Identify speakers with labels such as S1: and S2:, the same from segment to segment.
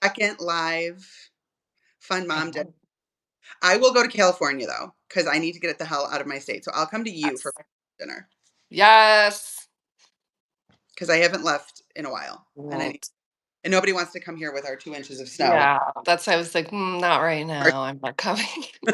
S1: second live Fun Mom dinner.
S2: Yeah.
S1: I will go to California though, because I need to get the hell out of my state. So I'll come to you for
S2: Yes.
S1: dinner
S2: Yes.
S1: because I haven't left in a while, and
S2: Right.
S1: and nobody wants to come here with our 2 inches of snow.
S2: Yeah, that's I was like, not right
S1: Or-
S2: now. I'm not coming.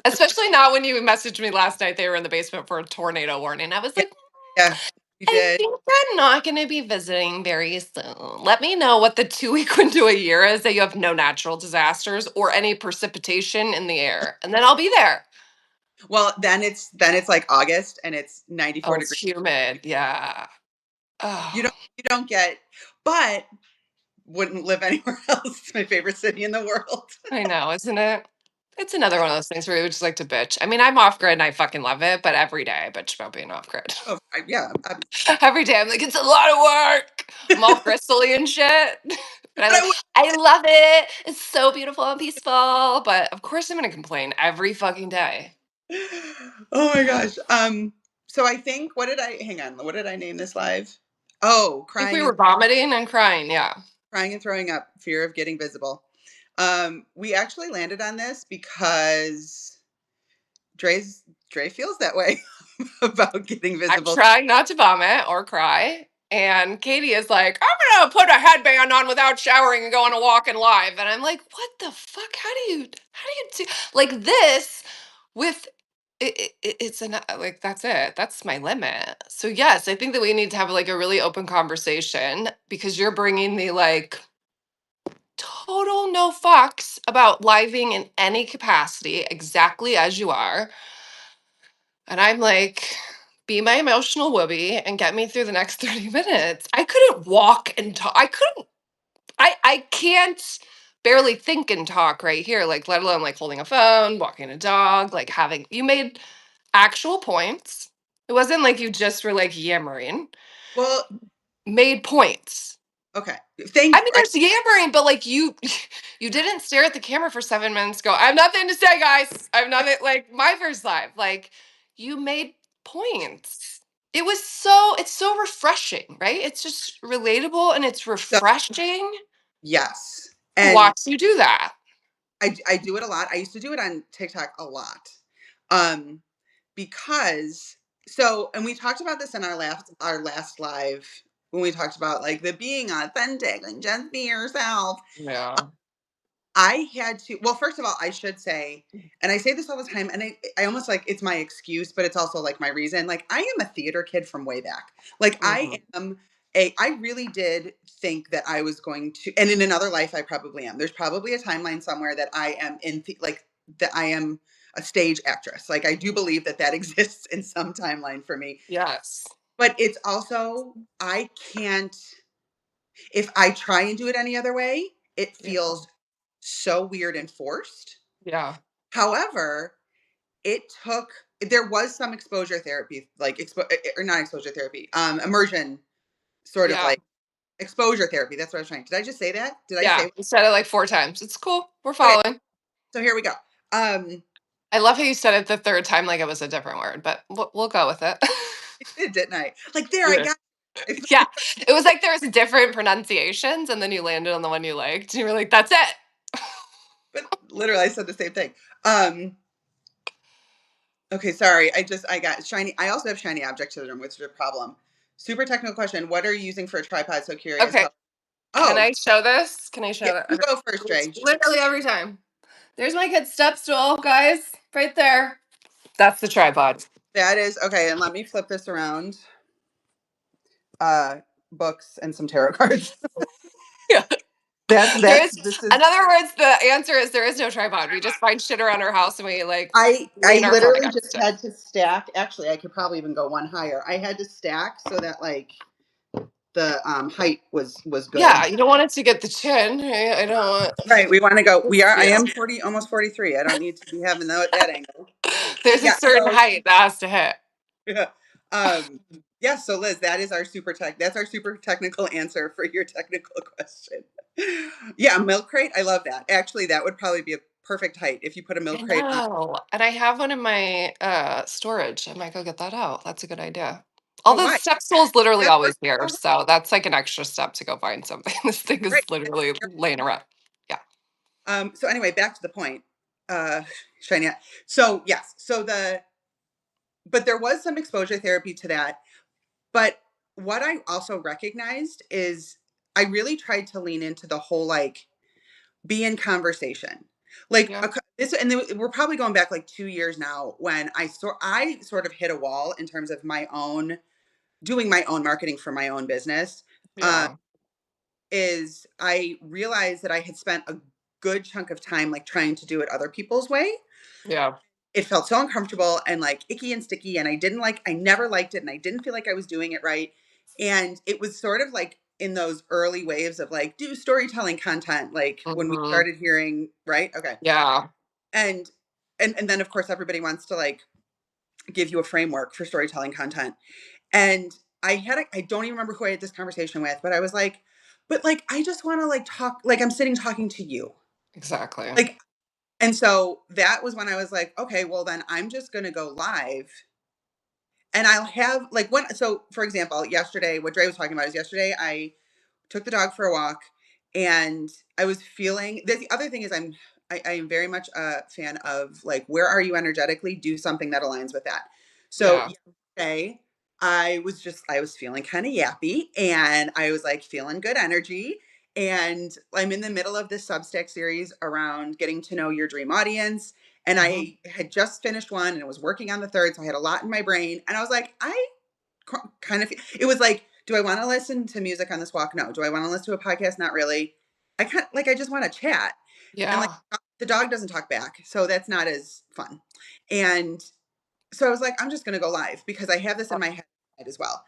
S2: Especially not when you messaged me last night. They were in the basement for a tornado warning. I was
S1: Yeah,
S2: like,
S1: yeah, we
S2: I
S1: did.
S2: think I'm not going to be visiting very soon. Let me know what the 2 week window a year is that you have no natural disasters or any precipitation in the air, and then I'll be there.
S1: Well, then it's like August and it's 94
S2: Oh, it's
S1: degrees.
S2: humid. Yeah.
S1: You
S2: Oh,
S1: don't get, but wouldn't live anywhere else. It's my favorite city in the world.
S2: I know, isn't it? It's another one of those things where we would just like to bitch. I mean, I'm off grid and I fucking love it, but every day I bitch about being off grid.
S1: Oh, yeah.
S2: Every day I'm like, it's a lot of work. I'm all bristly and shit. But
S1: But I would.
S2: I love it. It's so beautiful and peaceful. But of course I'm gonna complain every fucking day.
S1: Oh my gosh. So I think hang on, what did I name this live? Oh,
S2: I think we were vomiting and crying, yeah.
S1: crying and throwing up, fear of getting visible. We actually landed on this because Dre feels that way about getting
S2: I'm
S1: visible.
S2: trying not to vomit or cry. And Katie is like, I'm gonna put a headband on without showering and go on a walk and live. And I'm like, what the fuck? How do you do like this with it's an like that's it. That's my limit. So yes, I think that we need to have like a really open conversation because you're bringing the like total no fucks about living in any capacity exactly as you are. And I'm like, be my emotional whoopee and get me through the next 30 minutes. I couldn't walk and talk. I can't barely think and talk right here, like let alone like holding a phone, walking a dog, like having you made actual points. It wasn't like you just were like yammering.
S1: Well,
S2: Made points.
S1: okay.
S2: I mean, there's yammering, but like you, you didn't stare at the camera for 7 minutes. Go, I have nothing to say, guys. I have nothing. Like my first live, like you made points. It's so refreshing, right? It's just relatable and it's
S1: So
S2: refreshing
S1: yes.
S2: to
S1: And
S2: watch you do that.
S1: I do it a lot. I used to do it on TikTok a lot. Um, because and we talked about this in our last live when we talked about like the being authentic and just be yourself.
S2: Yeah.
S1: I had to, well, first of all, I should say, and I say this all the time, and I almost like it's my excuse, but it's also like my reason. Like, I am a theater kid from way back. Like,
S2: Mhm.
S1: I really did think that I was going to, and in another life, I probably am. There's probably a timeline somewhere that I am like, that I am a stage actress. Like, I do believe that that exists in some timeline for me.
S2: Yes.
S1: But it's also, I can't, if I try and do it any other way, it
S2: Yeah.
S1: feels so weird and forced.
S2: Yeah.
S1: However, it took there was some exposure therapy, like or not exposure therapy, immersion sort of
S2: Yeah.
S1: like exposure therapy. That's what I was trying. Did I just say that? Did I
S2: Yeah.
S1: say
S2: You said it like 4 times. It's cool. We're
S1: okay?
S2: following.
S1: So here we go. Um,
S2: I love how you said it the third time like it was a different word, but we'll go with it.
S1: didn't I? Like there, I
S2: Yeah.
S1: got. It.
S2: Yeah. It was like there was different pronunciations and then you landed on the one you liked. And you were like, that's it.
S1: But literally, I said the same thing. Um, okay, sorry. I got shiny. I also have shiny object syndrome, which is a problem. Super technical question. What are you using for a tripod? So curious.
S2: Okay.
S1: How?
S2: Can
S1: Oh,
S2: I show this? Can I
S1: yeah.
S2: show that?
S1: You go first, Dre.
S2: Literally every time. There's my kid's step stool, guys. Right there. That's the tripod.
S1: That is okay. And let me flip this around. Uh, books and some tarot cards.
S2: Yeah.
S1: That's
S2: There's,
S1: this is
S2: in other words, the answer is there is no tripod. We just find shit around our house and we like
S1: I
S2: lean our phone
S1: literally just
S2: against it.
S1: had to stack. Actually, I could probably even go one higher. I had to stack so that like the height was good.
S2: Yeah, you don't want it to get the chin. I don't want.
S1: Right. We want to go. I
S2: Yeah.
S1: am 40, almost 43. I don't need to be having that angle.
S2: There's a
S1: Yeah.
S2: certain
S1: So
S2: height that has to hit.
S1: yeah. Yeah, so Liz, that's our super technical answer for your technical question. Yeah, milk crate. I love that. Actually, that would probably be a perfect height if you put a milk
S2: I
S1: crate on.
S2: know. And I have one in my storage. I might go get that out. That's a good idea.
S1: Oh,
S2: Although the
S1: why?
S2: step stool is literally
S1: That's where
S2: always here. So that's like an extra step to go find something. This thing is
S1: right.
S2: literally laying around. Yeah.
S1: So anyway, back to the point. Uh, Shania. So yes, but there was some exposure therapy to that. But what I also recognized is I really tried to lean into the whole like be in conversation. Like
S2: Yeah.
S1: this, and then we're probably going back like 2 years now when I sort of hit a wall in terms of my own doing my own marketing for my own business. Uh,
S2: Yeah.
S1: is I realized that I had spent a good chunk of time like trying to do it other people's way.
S2: Yeah.
S1: It felt so uncomfortable and like icky and sticky, and I never liked it, and I didn't feel like I was doing it right. And it was sort of like in those early waves of like do storytelling content, like when we
S2: Hmm.
S1: started hearing, right? Okay.
S2: Yeah.
S1: And and then of course everybody wants to like give you a framework for storytelling content. And I don't even remember who I had this conversation with, but I was like, but like I just want to like talk, like I'm sitting talking to you.
S2: Exactly.
S1: Like, and so that was when I was like, okay, well then I'm just gonna go live, and I'll have like when so for example, yesterday, what Dre was talking about is yesterday I took the dog for a walk, and I was feeling the other thing is I am very much a fan of like where are you energetically? Do something that aligns with that. So
S2: Yeah.
S1: yesterday I was feeling kind of yappy, and I was like feeling good energy. And I'm in the middle of this Substack series around getting to know your dream audience. And
S2: Hmm.
S1: I had just finished one and was working on the third. So I had a lot in my brain. And I was like, kind of it was like, do I want to listen to music on this walk? No. Do I want to listen to a podcast? Not really. I just want to chat. And like
S2: Yeah.
S1: the dog doesn't talk back, so that's not as fun. And so I was like, I'm just going to go live because I have this in my head as well.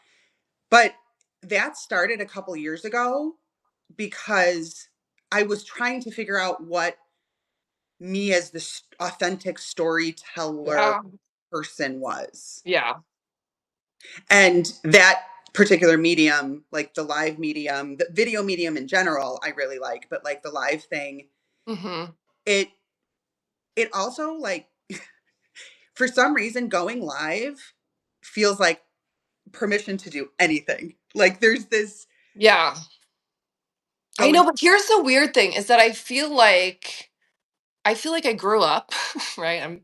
S1: But that started a couple years ago because I was trying to figure out what me as this authentic storyteller
S2: Yeah.
S1: person was.
S2: Yeah.
S1: And that particular medium, like the live medium, the video medium in general, I really like, but like the live thing,
S2: Hmm.
S1: it it also like for some reason going live feels like permission to do anything. Like there's this
S2: Yeah. I
S1: oh and
S2: know, but here's the weird thing is that I feel like I grew up, right? I'm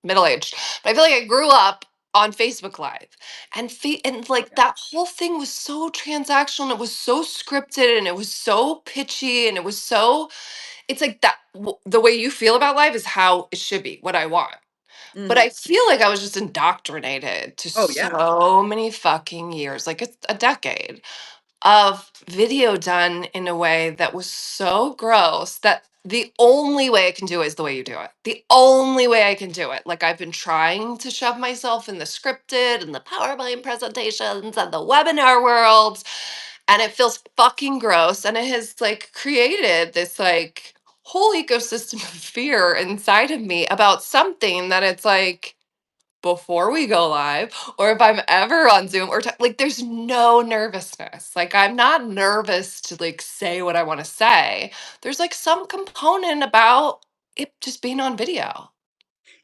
S2: middle aged, but I feel like I grew up on Facebook Live, and
S1: oh
S2: like
S1: yeah.
S2: that whole thing was so transactional. It was so scripted, and it was so pitchy, and it was so. It's like that. The way you feel about live is how it should be. What I want. But
S1: Mhm.
S2: I feel like I was just indoctrinated to
S1: Oh yeah.
S2: so many fucking years, like it's a decade of video done in a way that was so gross that the only way I can do it is the way you do it. The only way I can do it. Like I've been trying to shove myself in the scripted and the PowerPoint presentations and the webinar worlds, and it feels fucking gross. And it has like created this like whole ecosystem of fear inside of me about something that it's like before we go live or if I'm ever on Zoom or like there's no nervousness. Like I'm not nervous to like say what I want to say. There's like some component about it just being on video.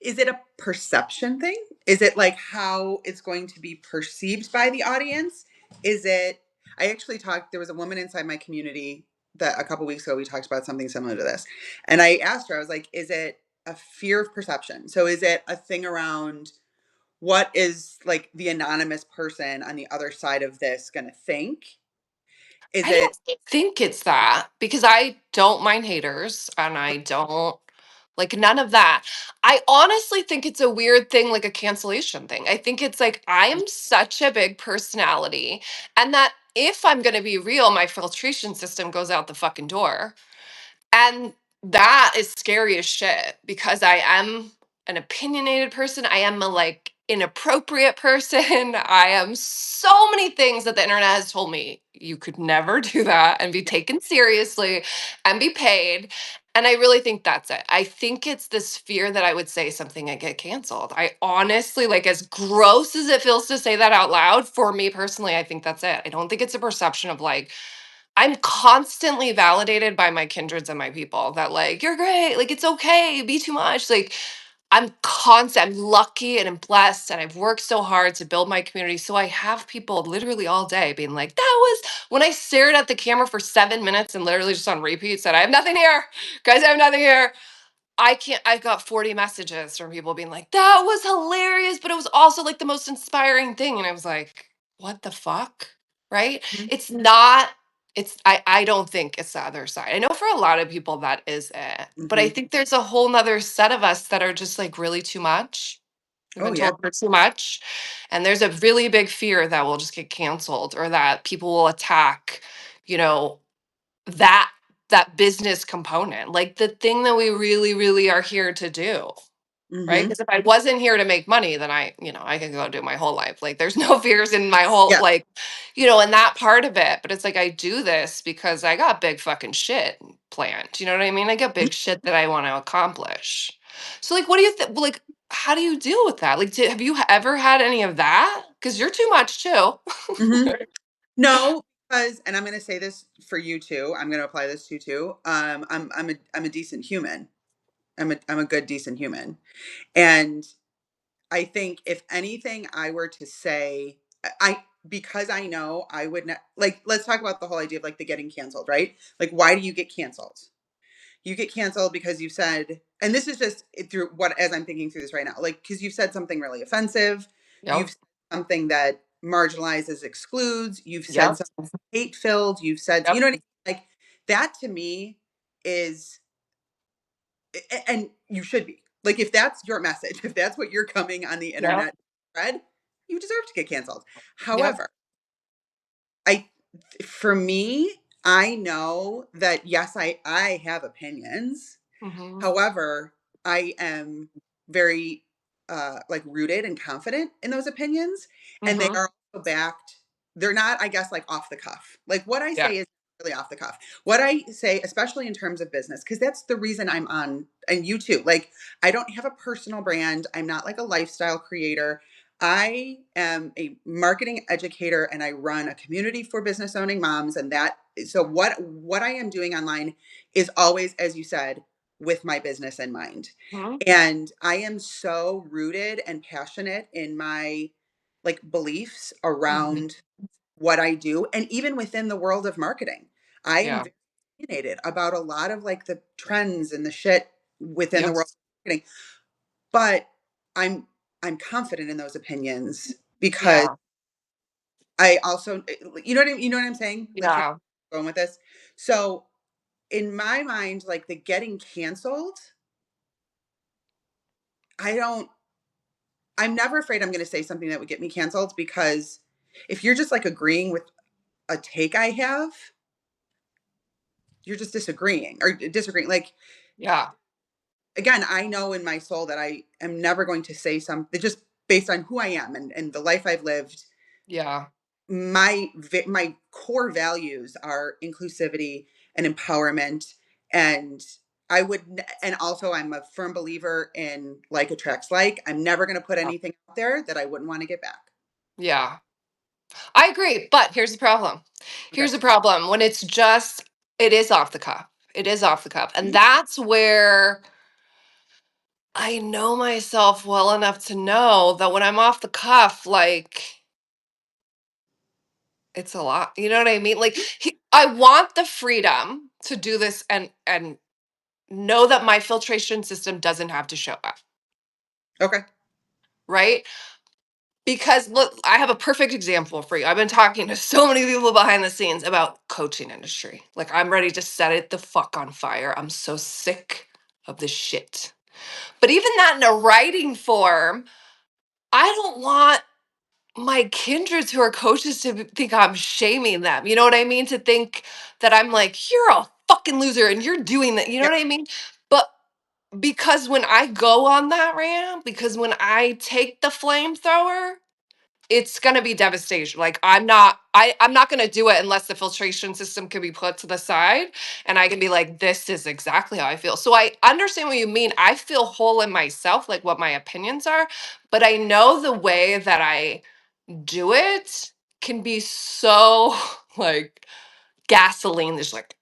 S1: Is it a perception thing? Is it like how it's going to be perceived by the audience? Is it I actually talked there was a woman inside my community that a couple weeks ago we talked about something similar to this. And I asked her, I was like, is it a fear of perception? So is it a thing around what is like the anonymous person on the other side of this going to think? Is
S2: I
S1: it
S2: don't think it's that because I don't mind haters and I don't like none of that. I honestly think it's a weird thing, like a cancellation thing. I think it's like I am such a big personality, and that if I'm going to be real, my filtration system goes out the fucking door. And that is scary as shit because I am an opinionated person. I am a like inappropriate person. I am so many things that the internet has told me you could never do that and be taken seriously and be paid. And I really think that's it. I think it's this fear that I would say something and get canceled. I honestly, like, as gross as it feels to say that out loud, for me personally, I think that's it. I don't think it's a perception of like, I'm constantly validated by my kindreds and my people that like, "You're great, like, it's okay, be too much." Like, I'm lucky and I'm blessed and I've worked so hard to build my community. So I have people literally all day being like, that was when I stared at the camera for 7 minutes and literally just on repeat said, I have nothing here. Guys, I have nothing here. I got 40 messages from people being like, that was hilarious, but it was also like the most inspiring thing. And I was like, what the fuck? Right?
S1: Mhm.
S2: It's not, I don't think it's the other side. I know for a lot of people that is it. But I
S1: Mhm.
S2: think there's a whole nother set of us that are just like really too much. We've
S1: Oh
S2: been
S1: yeah.
S2: told we're too much. And there's a really big fear that we'll just get canceled or that people will attack, you know, that that business component, like the thing that we really, really are here to do, right?
S1: Mhm.
S2: Because if I wasn't here to make money, then I could go do my whole life. Like there's no fears in my whole
S1: Yeah.
S2: like, in that part of it. But it's like I do this because I got big fucking shit planned. You know what I mean? I got big shit that I want to accomplish. So like, what do you think? Like, how do you deal with that? Like, have you ever had any of that? Because you're too much too.
S1: Mhm. No, because and I'm gonna say this for you too. I'm gonna apply this to you too. I'm a decent human. I'm a good decent human. And I think if anything I were to say, because I know I would not like let's talk about the whole idea of like the getting canceled, right? Like why do you get canceled? You get canceled because you said, and this is just through what as I'm thinking through this right now, like because you've said something really offensive,
S2: Yep.
S1: you've said something that marginalizes, excludes, you've said
S2: Yep.
S1: something hate filled, you've said, you
S2: Yep.
S1: know what I mean? Like that to me is, and you should be like if that's your message, if that's what you're coming on the
S2: Yep.
S1: internet spread, you deserve to get canceled.
S2: Yep.
S1: However, I for me, I know that yes, I have opinions.
S2: Hmm.
S1: However, I am very like rooted and confident in those opinions, and they
S2: Hmm.
S1: are also backed. They're not, I guess, like off the cuff. Like what I
S2: Yeah.
S1: say is really off the cuff. What I say, especially in terms of business, because that's the reason I'm on and you too. Like I don't have a personal brand. I'm not like a lifestyle creator. I am a marketing educator and I run a community for business owning moms. And that so what I am doing online is always, as you said, with my business in mind.
S2: Mhm.
S1: And I am so rooted and passionate in my like beliefs
S2: Mhm.
S1: around what I do. And even within the world of marketing, I am
S2: Yeah.
S1: very opinionated about a lot of like the trends and the shit within the
S2: Yep.
S1: world of marketing. But I'm I'm confident in those opinions because
S2: Yeah.
S1: I also you know what I'm saying? Like kind
S2: Yeah.
S1: of going with this. So in my mind, like the getting canceled, I don't I'm never afraid I'm gonna say something that would get me canceled because if you're just like agreeing with a take I have, you're just disagreeing or disagreeing. Like
S2: Yeah.
S1: again, I know in my soul that I am never going to say something just based on who I am and the life I've lived.
S2: Yeah.
S1: My core values are inclusivity and empowerment, and and also I'm a firm believer in like attracts like. I'm never going to put
S2: Yeah.
S1: anything out there that I wouldn't want to get back.
S2: Yeah. I agree, but here's the problem.
S1: Okay.
S2: Here's the problem when it is off the cuff. It is off the cuff. And
S1: Mhm.
S2: that's where I know myself well enough to know that when I'm off the cuff, like it's a lot. You know what I mean? Like I want the freedom to do this and know that my filtration system doesn't have to show up,
S1: Okay.
S2: right? Because look, I have a perfect example for you. I've been talking to so many people behind the scenes about coaching industry. Like I'm ready to set it the fuck on fire. I'm so sick of this shit. But even that in a writing form, I don't want my kindreds who are coaches to think I'm shaming them. You know what I mean? To think that I'm like, you're a fucking loser and you're doing that. You know
S1: Yeah.
S2: what I mean? But because when I go on that rant, because when I take the flamethrower, it's gonna be devastation. Like I'm not gonna do it unless the filtration system can be put to the side and I can be like, this is exactly how I feel. So I understand what you mean. I feel whole in myself, like what my opinions are, but I know the way that I do it can be so like gasoline. There's like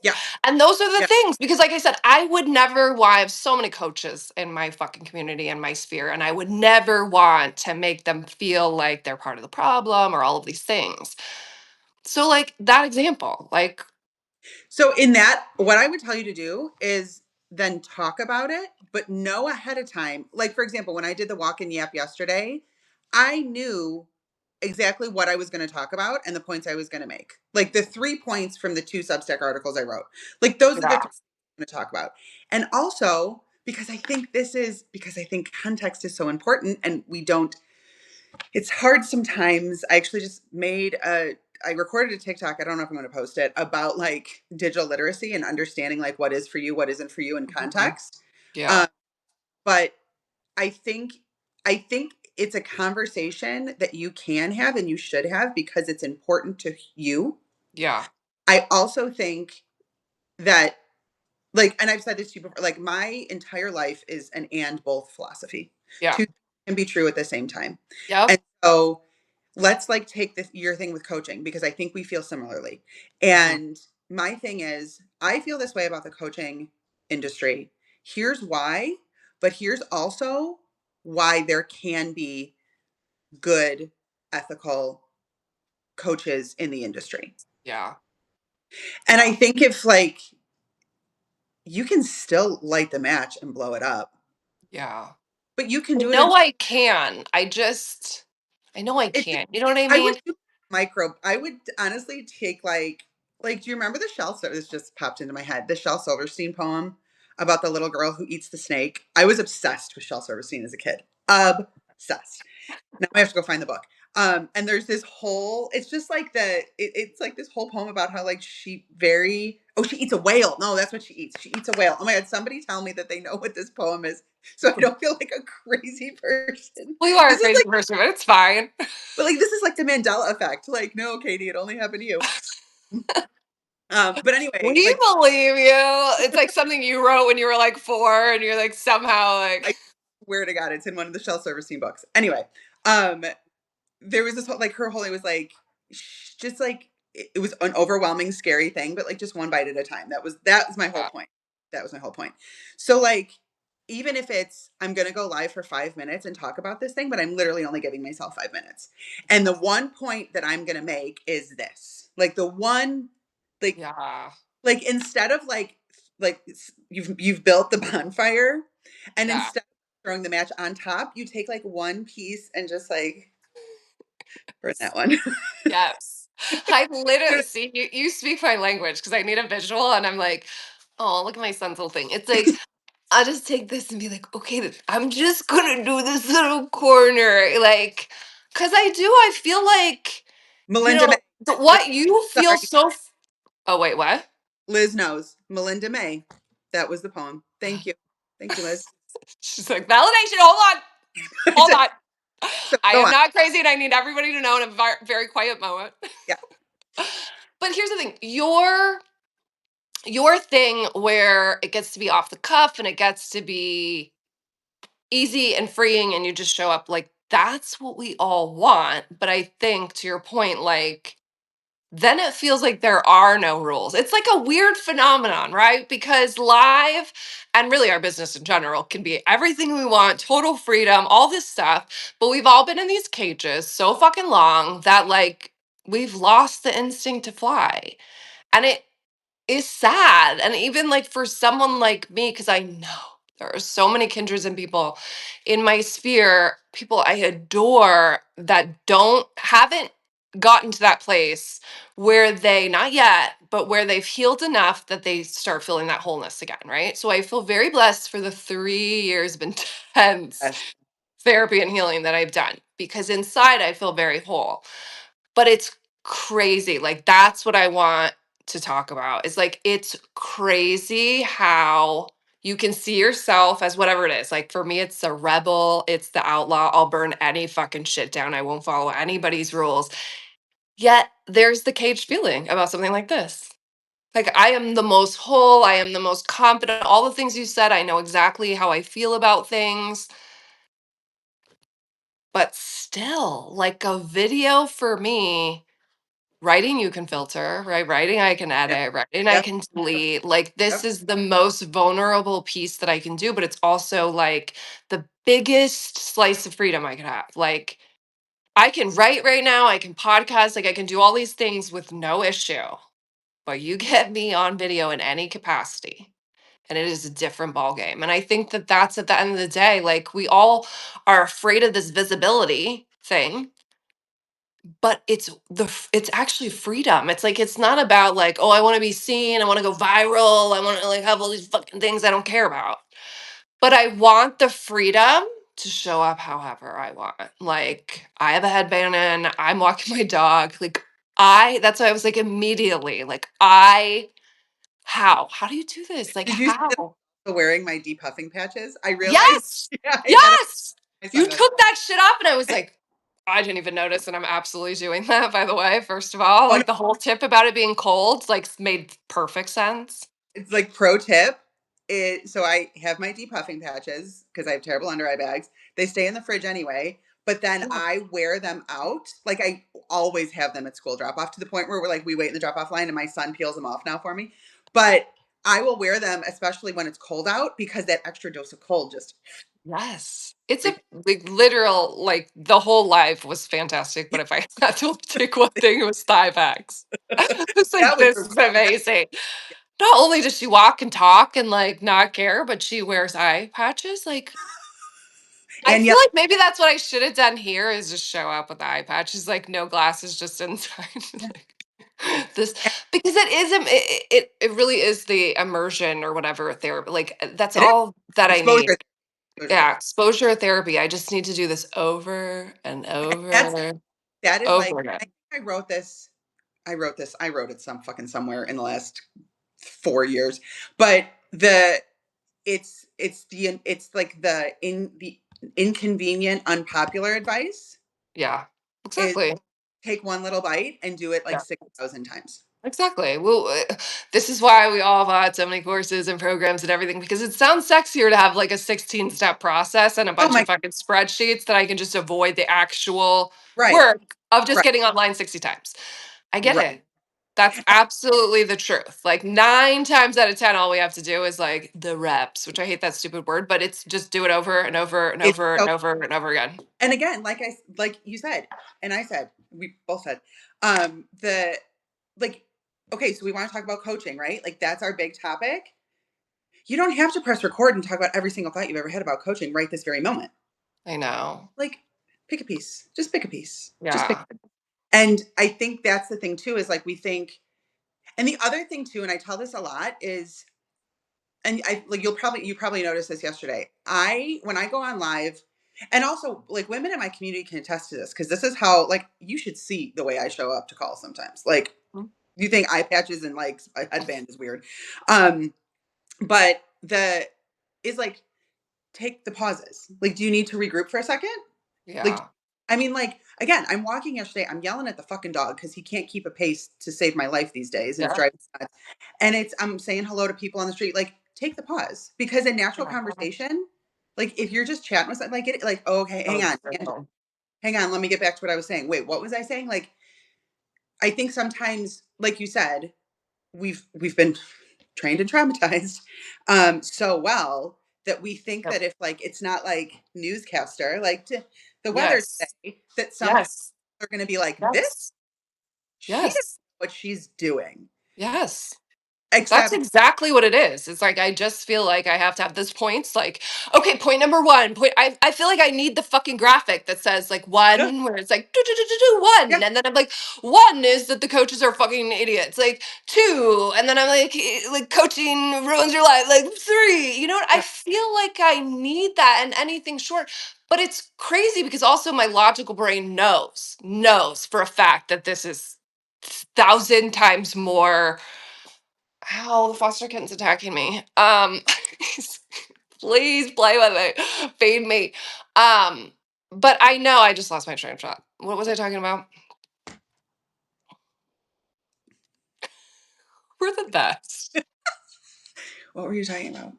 S1: Yeah.
S2: And those are the
S1: Yeah.
S2: things because, like I said, I would never want, I have so many coaches in my fucking community and my sphere, and I would never want to make them feel like they're part of the problem or all of these things. So, like that example, like,
S1: So in that, what I would tell you to do is then talk about it, but know ahead of time. Like for example, when I did the walk in yap yesterday, I knew exactly what I was going to talk about and the points I was going to make. Like the 3 points from the 2 Substack articles I wrote. Like those are the
S2: yeah,
S1: three I'm going to talk about. And also because I think context is so important and we don't it's hard sometimes. I actually just I recorded a TikTok. I don't know if I'm going to post it about like digital literacy and understanding like what is for you, what isn't for you in
S2: mhm,
S1: context.
S2: yeah,
S1: Um, but I think I think it's a conversation that you can have and you should have because it's important to you.
S2: yeah,
S1: I also think that like, and I've said this to you before, like my entire life is an and both philosophy.
S2: yeah,
S1: Two can be true at the same time.
S2: yep,
S1: And so let's like take this your thing with coaching because I think we feel similarly.
S2: mhm,
S1: And my thing is, I feel this way about the coaching industry. Here's why, but here's also why there can be good, ethical coaches in the industry.
S2: yeah,
S1: And
S2: yeah.
S1: I think if like you can still light the match and blow it up,
S2: Yeah.
S1: but you can
S2: I
S1: do it in
S2: know I can. I know I
S1: it's
S2: can. You know what I
S1: I would
S2: mean?
S1: do I would honestly take do you remember the this just popped into my head, the Shel Silverstein poem about the little girl who eats the snake? I was obsessed with Shel Silverstein as a kid. Obsessed. Now I have to go find the book. And there's this whole it's just like it's like this whole poem about how like she eats a whale. No, that's what she eats. She eats a whale. Oh my god, somebody tell me that they know what this poem is so I don't feel like a crazy person.
S2: Well, you are a
S1: This is
S2: crazy
S1: like
S2: person, but it's fine.
S1: but like this is like the Mandela effect. Like, no, Katie, it only happened to you. But anyway,
S2: We
S1: like
S2: believe you. It's like something you wrote when you were like 4 and you're like somehow like
S1: I swear to God, it's in one of the Shel Silverstein books. Anyway, um, there was this whole like her whole it was like just like it was an overwhelming, scary thing, but like just one bite at a time. That was my whole
S2: yeah,
S1: point. That was my whole point. So like even if it's I'm gonna go live for 5 minutes and talk about this thing, but I'm literally only giving myself 5 minutes. And the one point that I'm gonna make is this. Like the one like
S2: yeah,
S1: like instead of you've built the bonfire and
S2: yeah.
S1: instead of throwing the match on top, you take like one piece and just like burn that one.
S2: Yes. I literally see you speak my language because I need a visual and I'm like, oh, look at my son's little thing. It's like I just take this and be like, okay, I'm just gonna do this little corner, like, cause I feel like,
S1: Melinda May. Liz,
S2: what you feel
S1: sorry,
S2: so. Oh wait, what?
S1: Liz knows. Melinda May. That was the poem. Thank you. Thank you, Liz.
S2: She's like validation. Hold on.
S1: So
S2: I
S1: go
S2: am
S1: on.
S2: not crazy, and I need everybody to know in a very quiet moment.
S1: Yeah.
S2: But here's the thing: your thing where it gets to be off the cuff and it gets to be easy and freeing and you just show up like that's what we all want, but I think to your point like then it feels like there are no rules. It's like a weird phenomenon, right? Because live and really our business in general can be everything we want, total freedom, all this stuff, but we've all been in these cages so fucking long that like we've lost the instinct to fly. And it is sad. And even like for someone like me, because I know there are so many kindreds and people in my sphere, people I adore that haven't gotten to that place where they, not yet, but where they've healed enough that they start feeling that wholeness again, right? So I feel very blessed for the 3 years of intense
S1: Yes.
S2: therapy and healing that I've done because inside I feel very whole. But it's crazy. Like that's what I want to talk about. It's like it's crazy how you can see yourself as whatever it is. Like for me, it's the rebel, it's the outlaw. I'll burn any fucking shit down. I won't follow anybody's rules. Yet there's the caged feeling about something like this. Like I am the most whole, I am the most confident. All the things you said, I know exactly how I feel about things. But still, like a video for me writing you can filter, right? Writing I can
S1: Yeah.
S2: edit, writing I
S1: Yep.
S2: can delete. Like this
S1: Yep.
S2: is the most vulnerable piece that I can do, but it's also like the biggest slice of freedom I could have. Like I can write right now, I can podcast, like I can do all these things with no issue. But you get me on video in any capacity, and it is a different ball game. And I think that that's at the end of the day, like we all are afraid of this visibility thing, but it's actually freedom. It's like it's not about like, oh, I want to be seen, I want to go viral, I want to like have all these fucking things I don't care about. But I want the freedom to show up however I want. Like I have a headband in, I'm walking my dog. Like that's why I was like immediately, like how do you do this? Like
S1: Did you see that
S2: how?
S1: I'm wearing my depuffing patches? I realized,
S2: Yes.
S1: yeah, I had it
S2: Yes.
S1: on my
S2: You
S1: son.
S2: took that shit off and I was like, I didn't even notice and I'm absolutely doing that by the way, first of all.
S1: Oh, no,
S2: Like the whole tip about it being cold like made perfect sense.
S1: it's like pro tip. So I have my depuffing patches because I have terrible under eye bags. They stay in the fridge anyway, but then
S2: Yeah.
S1: I wear them out. Like I always have them at school drop off to the point where we wait in the drop off line and my son peels them off now for me. But I will wear them, especially when it's cold out, because that extra dose of cold just
S2: Yes. It's a
S1: like,
S2: like literal like the whole life was fantastic, but if I had to take one thing, it was thigh backs. It's like
S1: that was
S2: this is amazing. Not only does she walk and talk and like not care, but she wears eye patches. Like I
S1: and
S2: feel
S1: yet
S2: like maybe that's what I should have done here is just show up with the eye patches, like no glasses, just inside. Like, this because it is it really is the immersion or whatever therapy. Like that's
S1: it is
S2: all that I need.
S1: exposure, exposure.
S2: Yeah, exposure therapy. I just need to do this over and
S1: That's
S2: over,
S1: that is like
S2: over again.
S1: I think I wrote this. I wrote it somewhere in the last 4 years. But it's like the inconvenient, unpopular advice
S2: Yeah,
S1: is
S2: exactly.
S1: take one little bite and do it like
S2: Yeah.
S1: 6,000 times.
S2: Exactly. Well, this is why we all bought so many courses and programs and everything because it sounds sexier to have like a 16-step process and a
S1: Oh
S2: bunch
S1: my
S2: of fucking spreadsheets that I can just avoid the actual
S1: right,
S2: work of just
S1: right,
S2: getting online 60 times. I get
S1: right.
S2: it. That's absolutely the truth. Like 9 times out of 10, all we have to do is like the reps, which I hate that stupid word, but it's just do it over and over and
S1: It's
S2: over
S1: so
S2: and over and over again.
S1: and again, like you said, and I said, we both said, the like okay, so we want to talk about coaching, right? Like that's our big topic. You don't have to press record and talk about every single thought you've ever had about coaching right this very moment.
S2: I know.
S1: Like, pick a piece. Just pick a piece. Just pick.
S2: Yeah.
S1: And I think that's the thing too, is like we think, and the other thing too, and I tell this a lot is, and I like you probably noticed this yesterday. When I go on live, and also like women in my community can attest to this because this is how like you should see the way I show up to calls sometimes. Like you think eye patches and like a headband is weird, um, but the is like take the pauses. Like, do you need to regroup for a second? Like,
S2: Yeah.
S1: I mean, like, again, I'm walking yesterday. I'm yelling at the fucking dog because he can't keep a pace to save my life these days. And it's
S2: Yeah.
S1: driving me nuts. And I'm saying hello to people on the street. Like, take the pause because in natural
S2: Yeah.
S1: conversation, like, if you're just chatting with something, like, oh, okay,
S2: So
S1: tangent.
S2: true.
S1: Hang on, let me get back to what I was saying. Wait, what was I saying? Like, I think sometimes, like you said, we've been trained and traumatized so well that we think
S2: Yep.
S1: that if like it's not like newscaster like the weather
S2: Yes.
S1: today that somehow
S2: Yes.
S1: they're going to be like this
S2: Yes.
S1: she doesn't
S2: Yes.
S1: know what she's doing
S2: Yes. That's
S1: except
S2: exactly what it is. It's like I just feel like I have to have this points like, okay, point number one, point I feel like I need the fucking graphic that says like
S1: yeah,
S2: one where it's like do, do, do, do, do,
S1: yeah,
S2: one. And then I'm like, one is that the coaches are fucking idiots. Like two, and then I'm like like coaching ruins your life. Like three. You know what? I
S1: yeah.
S2: feel like I need that and anything short. But it's crazy because also my logical brain knows for a fact that this is 1,000 times more. Ow, the foster kitten's attacking me. Please play with it. Feed me. Um, but I know I just lost my train of thought. What was I talking about? We're the best.
S1: What were you talking about?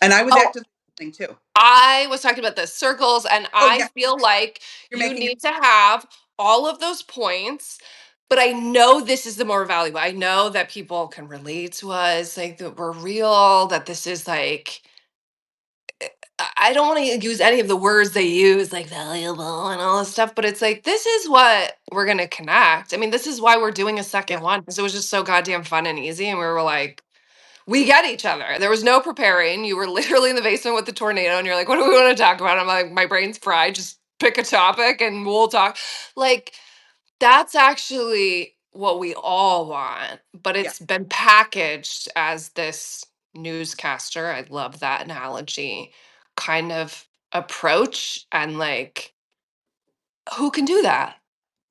S1: And I was
S2: Oh,
S1: actively listening too.
S2: I was talking about the circles, and
S1: Oh
S2: I
S1: yeah,
S2: feel like
S1: you're
S2: you
S1: making it
S2: need to have all of those points but I know this is the more valuable. I know that people can relate to us, like that we're real, that this is like I don't want to use any of the words they use, like valuable and all this stuff, but it's like this is what we're gonna connect. I mean, this is why we're doing a
S1: Yeah.
S2: second one because it was just so goddamn fun and easy, and we were like, we get each other. There was no preparing. You were literally in the basement with the tornado, and you're like, "What do we want to talk about?" I'm like, "My brain's fried. Just pick a topic, and we'll talk." Like that's actually what we all want, but
S1: Yeah.
S2: it's been packaged as this newscaster. I love that analogy. Kind of approach, and like, who can do that?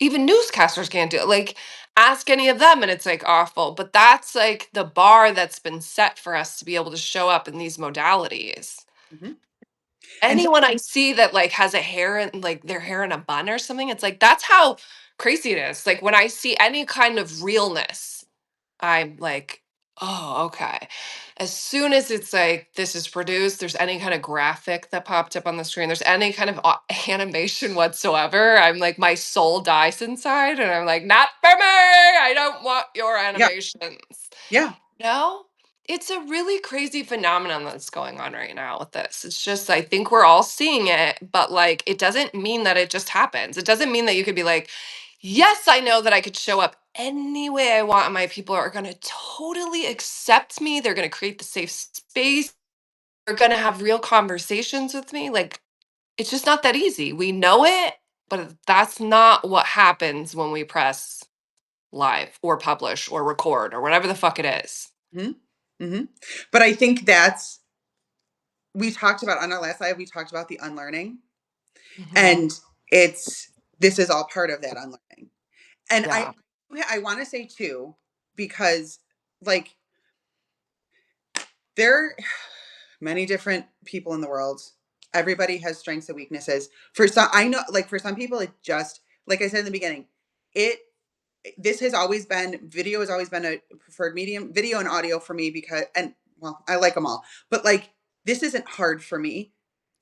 S2: Even newscasters can't do it. Like, ask any of them, and it's like awful. But that's like the bar that's been set for us to be able to show up in these modalities.
S1: Mhm. And so
S2: Anyone I see that like has a hair in like their hair in a bun or something, it's like that's how crazy it is. Like when I see any kind of realness, I'm like, oh, okay. As soon as it's like this is produced, there's any kind of graphic that popped up on the screen, there's any kind of animation whatsoever, I'm like, my soul dies inside, and I'm like, not for me. I don't want your
S1: yeah,
S2: animations.
S1: yeah.
S2: No, it's a really crazy phenomenon that's going on right now with this. It's just, I think we're all seeing it, but like, it doesn't mean that it just happens. It doesn't mean that you could be like, yes, I know that I could show up any way I want, and my people are going to totally accept me. They're going to create the safe space. They're going to have real conversations with me. Like, it's just not that easy. We know it, but that's not what happens when we press live or publish or record or whatever the fuck it is.
S1: Mhm. Mhm. But I think that's we talked about on our last live, we talked about the unlearning,
S2: Mhm.
S1: and it's this is all part of that unlearning. And
S2: Yeah.
S1: I wanna say too, because, like, there are many different people in the world. Everybody has strengths and weaknesses. For some I know, like, for some people, it just like I said in the beginning, it this has always been video has always been a preferred medium, video and audio for me because and well, I like them all. But like this isn't hard for me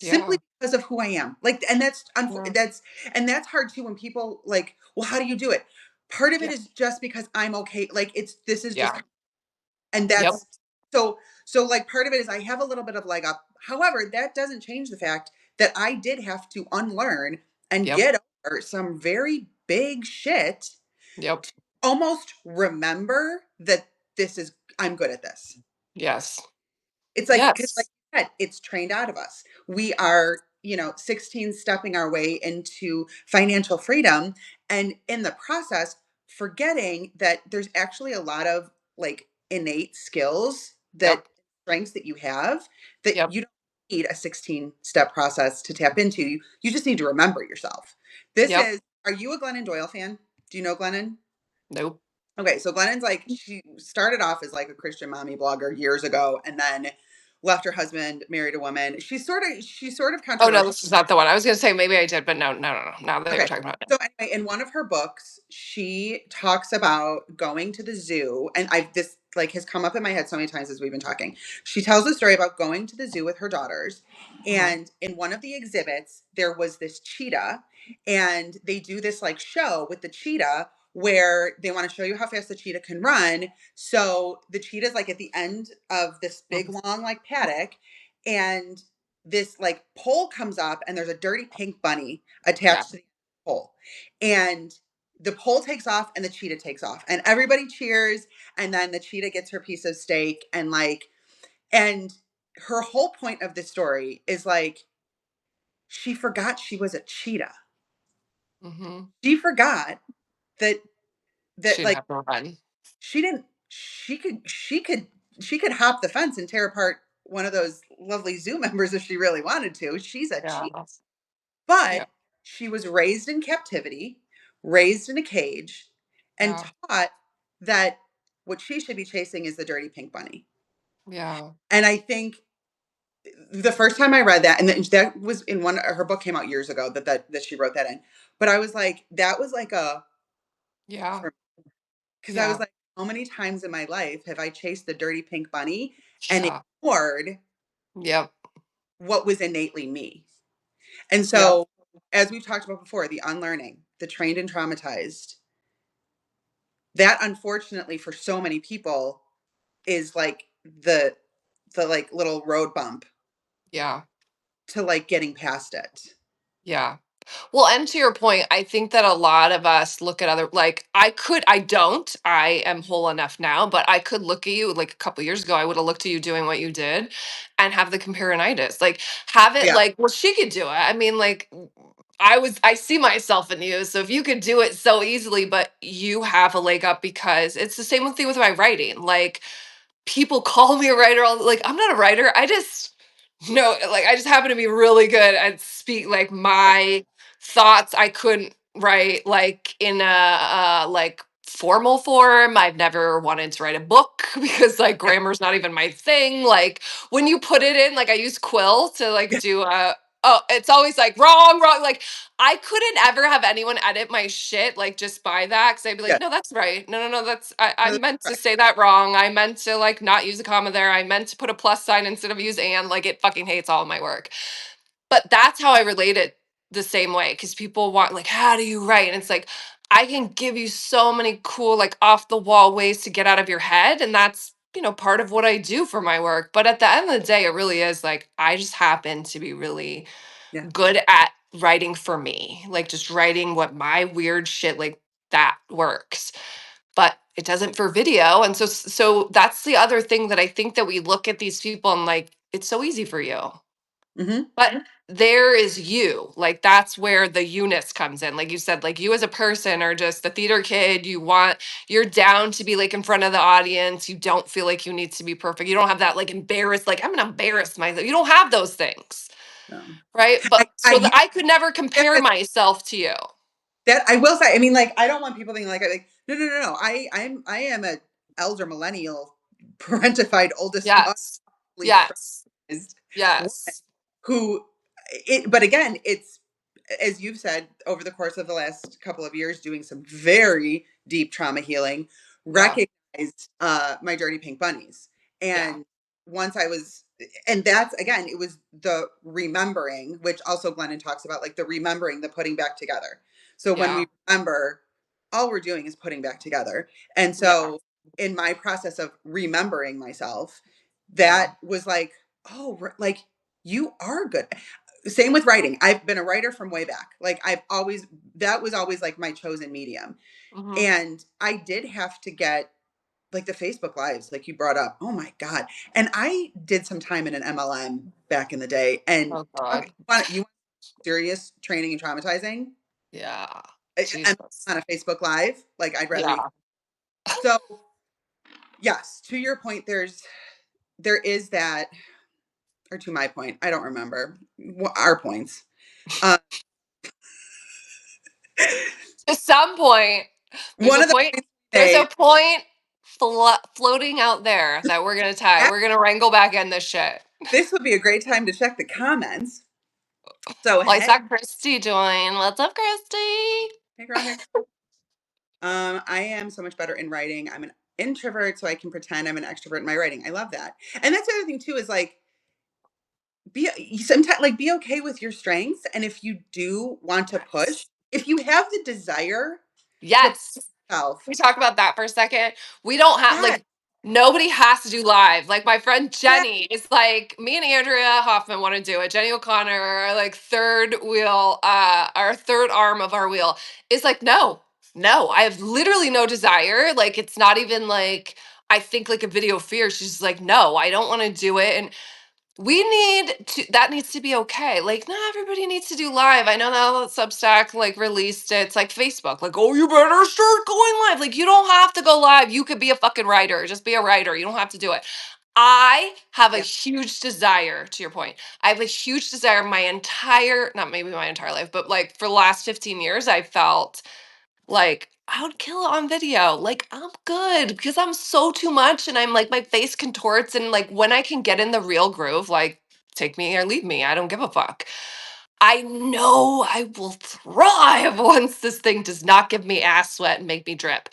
S1: simply
S2: Yeah.
S1: because of who I am. Like and
S2: Yeah.
S1: that's hard too when people like, well, how do you do it? Part of it
S2: Yeah.
S1: is just because I'm okay. Like it's this is just
S2: Yeah.
S1: and
S2: Yep.
S1: that's so like part of it is I have a little bit of leg up. However, that doesn't change the fact that I did have to unlearn and
S2: Yep.
S1: get over some very big shit,
S2: Yep.
S1: almost remember that this is I'm good at this.
S2: Yes.
S1: It's like because like
S2: Yes.
S1: you said, it's trained out of us. We are, 16 stepping our way into financial freedom, and in the process, forgetting that there's actually a lot of like innate skills
S2: Yep.
S1: that strengths that you have that
S2: Yep.
S1: you don't need a 16-step process to tap into. You just need to remember yourself. This
S2: Yep.
S1: is Are you a Glennon Doyle fan? Do you know Glennon?
S2: Nope.
S1: Okay, so Glennon's like she started off as like a Christian mommy blogger years ago and then left her husband, married a woman. She's sort of
S2: Oh no,
S1: controversial.
S2: this is not the one. I was gonna say maybe I did, but no, no, no, no. Now that you're
S1: Okay.
S2: talking about it.
S1: So anyway, in one of her books, she talks about going to the zoo, and I this like has come up in my head so many times as we've been talking. She tells a story about going to the zoo with her daughters,
S2: Mhm.
S1: and in one of the exhibits, there was this cheetah, and they do this like show with the cheetah where they want to show you how fast the cheetah can run. So the cheetah's like at the end of this big
S2: Mhm.
S1: long like paddock, and this like pole comes up, and there's a dirty pink bunny
S2: Yeah.
S1: attached to the pole. And the pole takes off and the cheetah takes off. And everybody cheers. And then the cheetah gets her piece of steak. And her whole point of the story is like, she forgot she was a cheetah.
S2: Mhm.
S1: She forgot that,
S2: She'd
S1: like,
S2: have to run.
S1: she didn't, she could hop the fence and tear apart one of those lovely zoo members if she really wanted to. She's a
S2: Yeah.
S1: cheetah. But
S2: Yeah.
S1: she was raised in captivity, raised in a cage, and
S2: Yeah.
S1: taught that what she should be chasing is the dirty pink bunny.
S2: Yeah.
S1: And I think the first time I read that, and that was in one her book came out years ago that she wrote that in. But I was like, that was like a
S2: Yeah.
S1: because I was
S2: Yeah.
S1: like, how many times in my life have I chased the dirty pink bunny and
S2: Yeah.
S1: ignored
S2: Yep.
S1: what was innately me? And
S2: Yep.
S1: so, as we've talked about before, the unlearning, the trained and traumatized, that unfortunately for so many people is like the like little road bump
S2: Yeah.
S1: to like getting past it.
S2: Yeah. Well, and to your point, I think that a lot of us look at other, like, I don't, I am whole enough now, but I could look at you like a couple years ago, I would have looked at you doing what you did and have the comparinitis. Like, have it
S1: Yeah.
S2: like, well, she could do it. I mean, like, I see myself in you. So if you could do it so easily, but you have a leg up because it's the same thing with my writing. Like, people call me a writer. Like, I'm not a writer. I just no, like I just happen to be really good at speak like
S1: Yeah.
S2: my thoughts. I couldn't write like in a like formal form. I've never wanted to write a book because like
S1: Yeah.
S2: grammar's not even my thing. Like when you put it in, like I use Quill to like
S1: Yeah.
S2: do a oh, it's always like wrong, wrong. Like I couldn't ever have anyone edit my shit like just by that because I'd be like,
S1: Yeah.
S2: no, that's right. No, no, no, I
S1: No, that's
S2: meant to
S1: right.
S2: say that wrong. I meant to like not use a comma there. I meant to put a plus sign instead of use and. Like it fucking hates all of my work. But that's how I relate it the same way because people want like, how do you write? And it's like I can give you so many cool like off the wall ways to get out of your head, and that's part of what I do for my work. But at the end of the day, it really is like I just happen to be really
S1: Yeah.
S2: good at writing for me, like just writing what my weird shit like that works. But it doesn't for video. And so that's the other thing that I think that we look at these people and like it's so easy for you.
S1: Hmm.
S2: But there is you. Like that's where the Eunice comes in. Like you said, like you as a person are just a theater kid. You're down to be like in front of the audience. You don't feel like you need to be perfect. You don't have that like embarrassed, like I'm gonna embarrass myself. You don't have those things.
S1: No.
S2: Right?
S1: I
S2: But
S1: I
S2: so
S1: used
S2: I could never
S1: to
S2: compare
S1: get
S2: myself to you.
S1: that. I will say. I mean, like, I don't want people being like, no, no, no, no. I am a elder millennial, parentified, oldest daughter,
S2: Yes.
S1: fully
S2: Yes.
S1: traumatized woman
S2: Yes.
S1: who. But again, it's as you've said over the course of the last couple of years, doing some very deep trauma healing,
S2: Yeah.
S1: recognized my dirty pink bunnies,
S2: Yeah.
S1: and once I was and that's again it was the remembering, which also Glennon talks about, like the remembering, the putting back together. So when
S2: Yeah.
S1: we remember, all we're doing is putting back together. And
S2: Yeah.
S1: so in my process of remembering myself,
S2: Yeah.
S1: that was like, oh, like you are good. Same with writing. I've been a writer from way back. Like I've always that was always like my chosen medium.
S2: Hmm.
S1: And I did have to get like the Facebook lives, like you brought up. Oh my God. And I did some time in an MLM back in the day. And
S2: Oh
S1: okay,
S2: God.
S1: you want serious training and traumatizing?
S2: Yeah.
S1: I'm
S2: Jesus.
S1: on a Facebook live. Like I'd rather be.
S2: Yeah.
S1: So yes, to your point, there is that, or to my point, I don't remember our points. Uh,
S2: To some point, there's
S1: one
S2: a
S1: of the
S2: point,
S1: points
S2: there's
S1: they
S2: a point floating out there that we're gonna tie. We're gonna wrangle back in this shit.
S1: this would be a great time to check the comments. So
S2: Well, I
S1: hey,
S2: saw Christy join. What's up, Christy?
S1: hey girl, hey girl. I am so much better in writing. I'm an introvert, so I can pretend I'm an extrovert in my writing. I love that. And that's the other thing too is like be sometimes like be okay with your strengths. And if you do want to push,
S2: Yes.
S1: if you have the desire to push
S2: Yes.
S1: yourself,
S2: We talk about that for a second. We don't have
S1: yeah,
S2: like nobody has to do live. Like my friend
S1: yeah,
S2: Jenny is like me and Andrea Hoffman want to do it. Jenny O'Connor, our like third wheel, our third arm of our wheel is like, no, no, I have literally no desire. Like it's not even like I think like a video fear. She's just like, no, I don't want to do it. And we need to that needs to be okay. Like, not everybody needs to do live. I know now that Substack like released it. It's like Facebook, like, oh, you better start going live. Like, you don't have to go live. You could be a fucking writer. Just be a writer. You don't have to do it. I have a
S1: yeah,
S2: huge desire, to your point. I have a huge desire my entire, not maybe my entire life, but like for the last 15 years, I felt like, I would kill it on video. Like, I'm good because I'm so too much and I'm like, my face contorts. And like, when I can get in the real groove, like, take me or leave me, I don't give a fuck. I know I will thrive once this thing does not give me ass sweat and make me drip.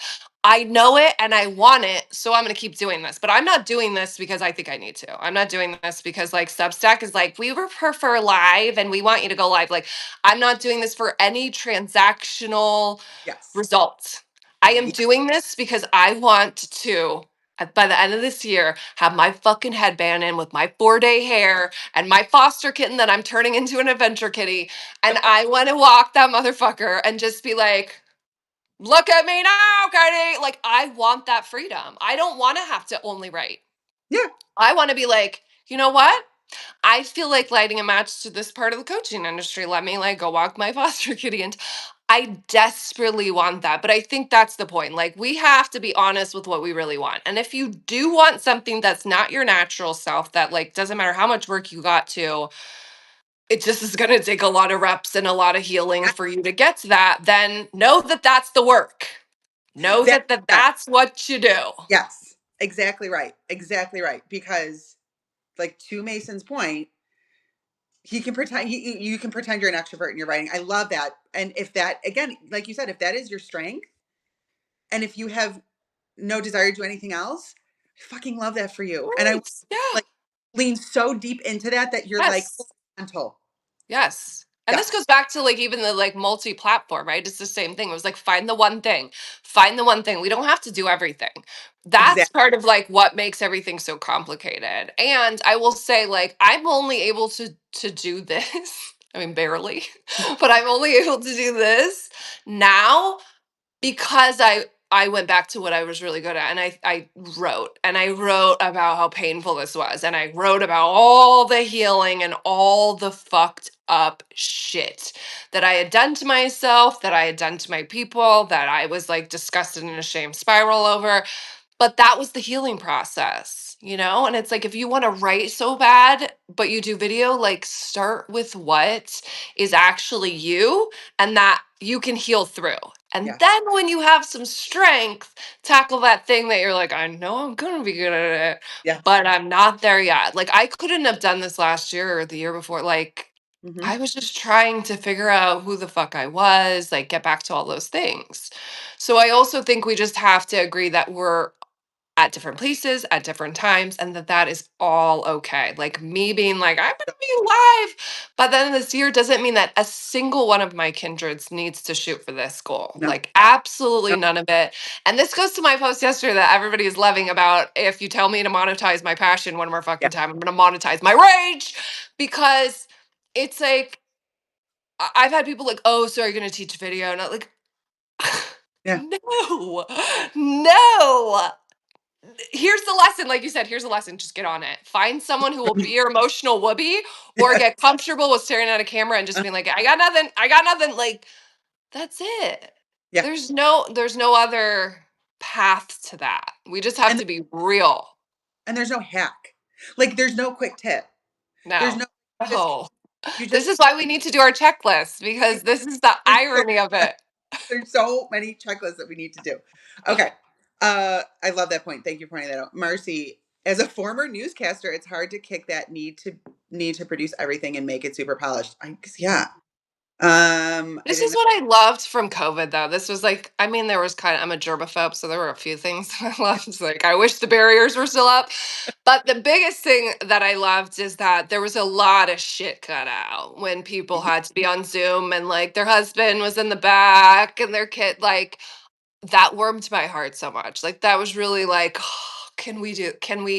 S2: I know it and I want it, so I'm gonna keep doing this. But I'm not doing this because I think I need to. I'm not doing this because like Substack is like, we would prefer live and we want you to go live. Like, I'm not doing this for any transactional
S1: yes,
S2: results. I am
S1: Yeah,
S2: doing this because I want to, by the end of this year, have my fucking headband in with my 4-day hair and my foster kitten that I'm turning into an adventure kitty. And I want to walk that motherfucker and just be like, look at me now, Katie. Like, I want that freedom. I don't want to have to only write.
S1: yeah,
S2: I want to be like, you know what? I feel like lighting a match to this part of the coaching industry. Let me like go walk my foster kitty. And I desperately want that. But I think that's the point. Like, we have to be honest with what we really want. And if you do want something that's not your natural self, that like doesn't matter how much work you got to, it just is going to take a lot of reps and a lot of healing
S1: yeah.
S2: for you to get to that, then know that that's the work. Know
S1: That,
S2: that
S1: yes,
S2: that's what you do.
S1: yes, exactly right, exactly right. Because, like, to Mason's point, he can pretend you can pretend you're an extrovert in your writing. I love that. And if that, again, like you said, if that is your strength, and if you have no desire to do anything else, I fucking love that for you. And I
S2: Right. Yeah.
S1: like lean so deep into that that you're like
S2: Yes.
S1: mental.
S2: Yes. And
S1: Yeah,
S2: this goes back to like even the like multi-platform, right? It's the same thing. It was like find the one thing. Find the one thing. We don't have to do everything. That's
S1: exactly.
S2: part of like what makes everything so complicated. And I will say like I'm only able to do this. I mean barely. But I'm only able to do this now because I went back to what I was really good at, and I wrote, and I wrote about how painful this was, and I wrote about all the healing and all the fucked up shit that I had done to myself, that I had done to my people, that I was like disgusted and ashamed spiral over. But that was the healing process, you know? And it's like if you want to write so bad, but you do video, like start with what is actually you and that you can heal through. And
S1: Yes.
S2: then when you have some strength, tackle that thing that you're like, I know I'm going to be good at it,
S1: Yes.
S2: but I'm not there yet. Like I couldn't have done this last year or the year before. Like
S1: Hmm.
S2: I was just trying to figure out who the fuck I was, like get back to all those things. So I also think we just have to agree that we're at different places at different times and that that is all okay. Like me being like I'm going to be live by the end of this year doesn't mean that a single one of my kindreds needs to shoot for this goal.
S1: No.
S2: Like absolutely
S1: No.
S2: none of it. And this goes to my post yesterday that everybody is loving about if you tell me to monetize my passion one more
S1: Yeah.
S2: fucking time, I'm going to monetize my rage because it's like I've had people like, "Oh, so are you going to teach video?" And I'm like
S1: Yeah.
S2: no. No, here's the lesson. Like you said, here's a lesson. Just get on it. Find someone who will be your emotional whoopee or
S1: Yes.
S2: get comfortable with staring at a camera and just being like, I got nothing. I got nothing. Like, that's it.
S1: Yeah.
S2: There's no other path to that. We just have
S1: And
S2: to be real.
S1: there's no hack. Like there's no quick tip. There's
S2: No.
S1: no just
S2: Oh,
S1: you
S2: this
S1: just
S2: is why we need to do our checklist because this is the
S1: there's so
S2: irony of it.
S1: there's so many checklists that we need to do. Okay. I love that point. Thank you for pointing that out. Marcy, as a former newscaster, it's hard to kick that need to produce everything and make it super polished. Yeah. I
S2: This
S1: didn't
S2: is
S1: know.
S2: what I loved from COVID, though. This was like, I mean, there was kind of, I'm a germaphobe, so there were a few things that I loved. It's like, I wish the barriers were still up. But the biggest thing that I loved is that there was a lot of shit cut out when people
S1: Yeah.
S2: had to be on Zoom and like their husband was in the back and their kid, like, that warmed my heart so much. Like, that was really like,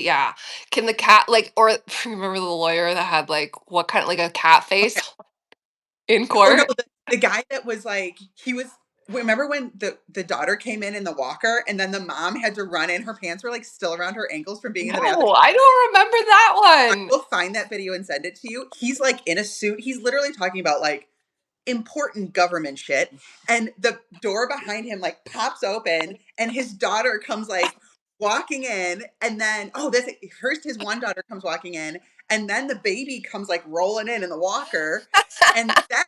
S2: yeah. Can the cat, like, or remember the lawyer that had like, what kind of, like a cat face
S1: Okay.
S2: in
S1: Or no,
S2: court?
S1: the guy that was like he was. Remember when the daughter came in the walker and then the mom had to run in? Her pants were like still around her ankles from being in the bathroom.
S2: No, I don't remember that
S1: I
S2: one.
S1: will find that video and send it to you. He's like in a suit. He's literally talking about like important government shit. And the door behind him like pops open and his daughter comes like walking in. And then, oh, that's it. First his one daughter comes walking in. And then the baby comes like rolling in the walker. And then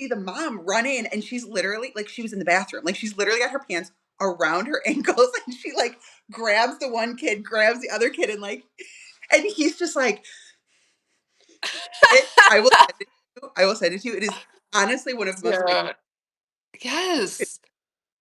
S1: see the mom run in and she's literally like she was in the bathroom. Like she's literally got her pants around her ankles and she like grabs the one kid, grabs the other kid, and like, and he's just like, I will send it to you. I will send it to you. It is honestly one of the most
S2: Yeah. Yes.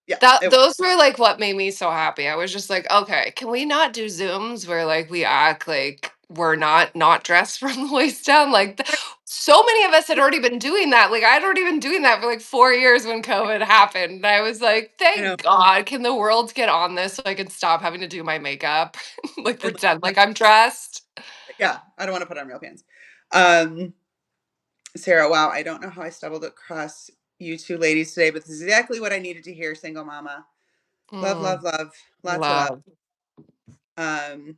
S1: yeah.
S2: That those were like what made me so happy. I was just like, okay, can we not do Zooms where like we act like we're not dressed from the waist down? Like so many of us had already been doing that. Like I'd already been doing that for like 4 years when COVID happened. And I was like,
S1: You know,
S2: thank God, can the world get on this so I can stop having to do my makeup? Like
S1: and
S2: pretend like I'm dressed.
S1: yeah, I don't want to put on real pants. Um, Sarah, wow, I don't know how I stumbled across you two ladies today, but this is exactly what I needed to hear, single mama. Love,
S2: Mm,
S1: love, love. Lots of love.
S2: love.
S1: Um,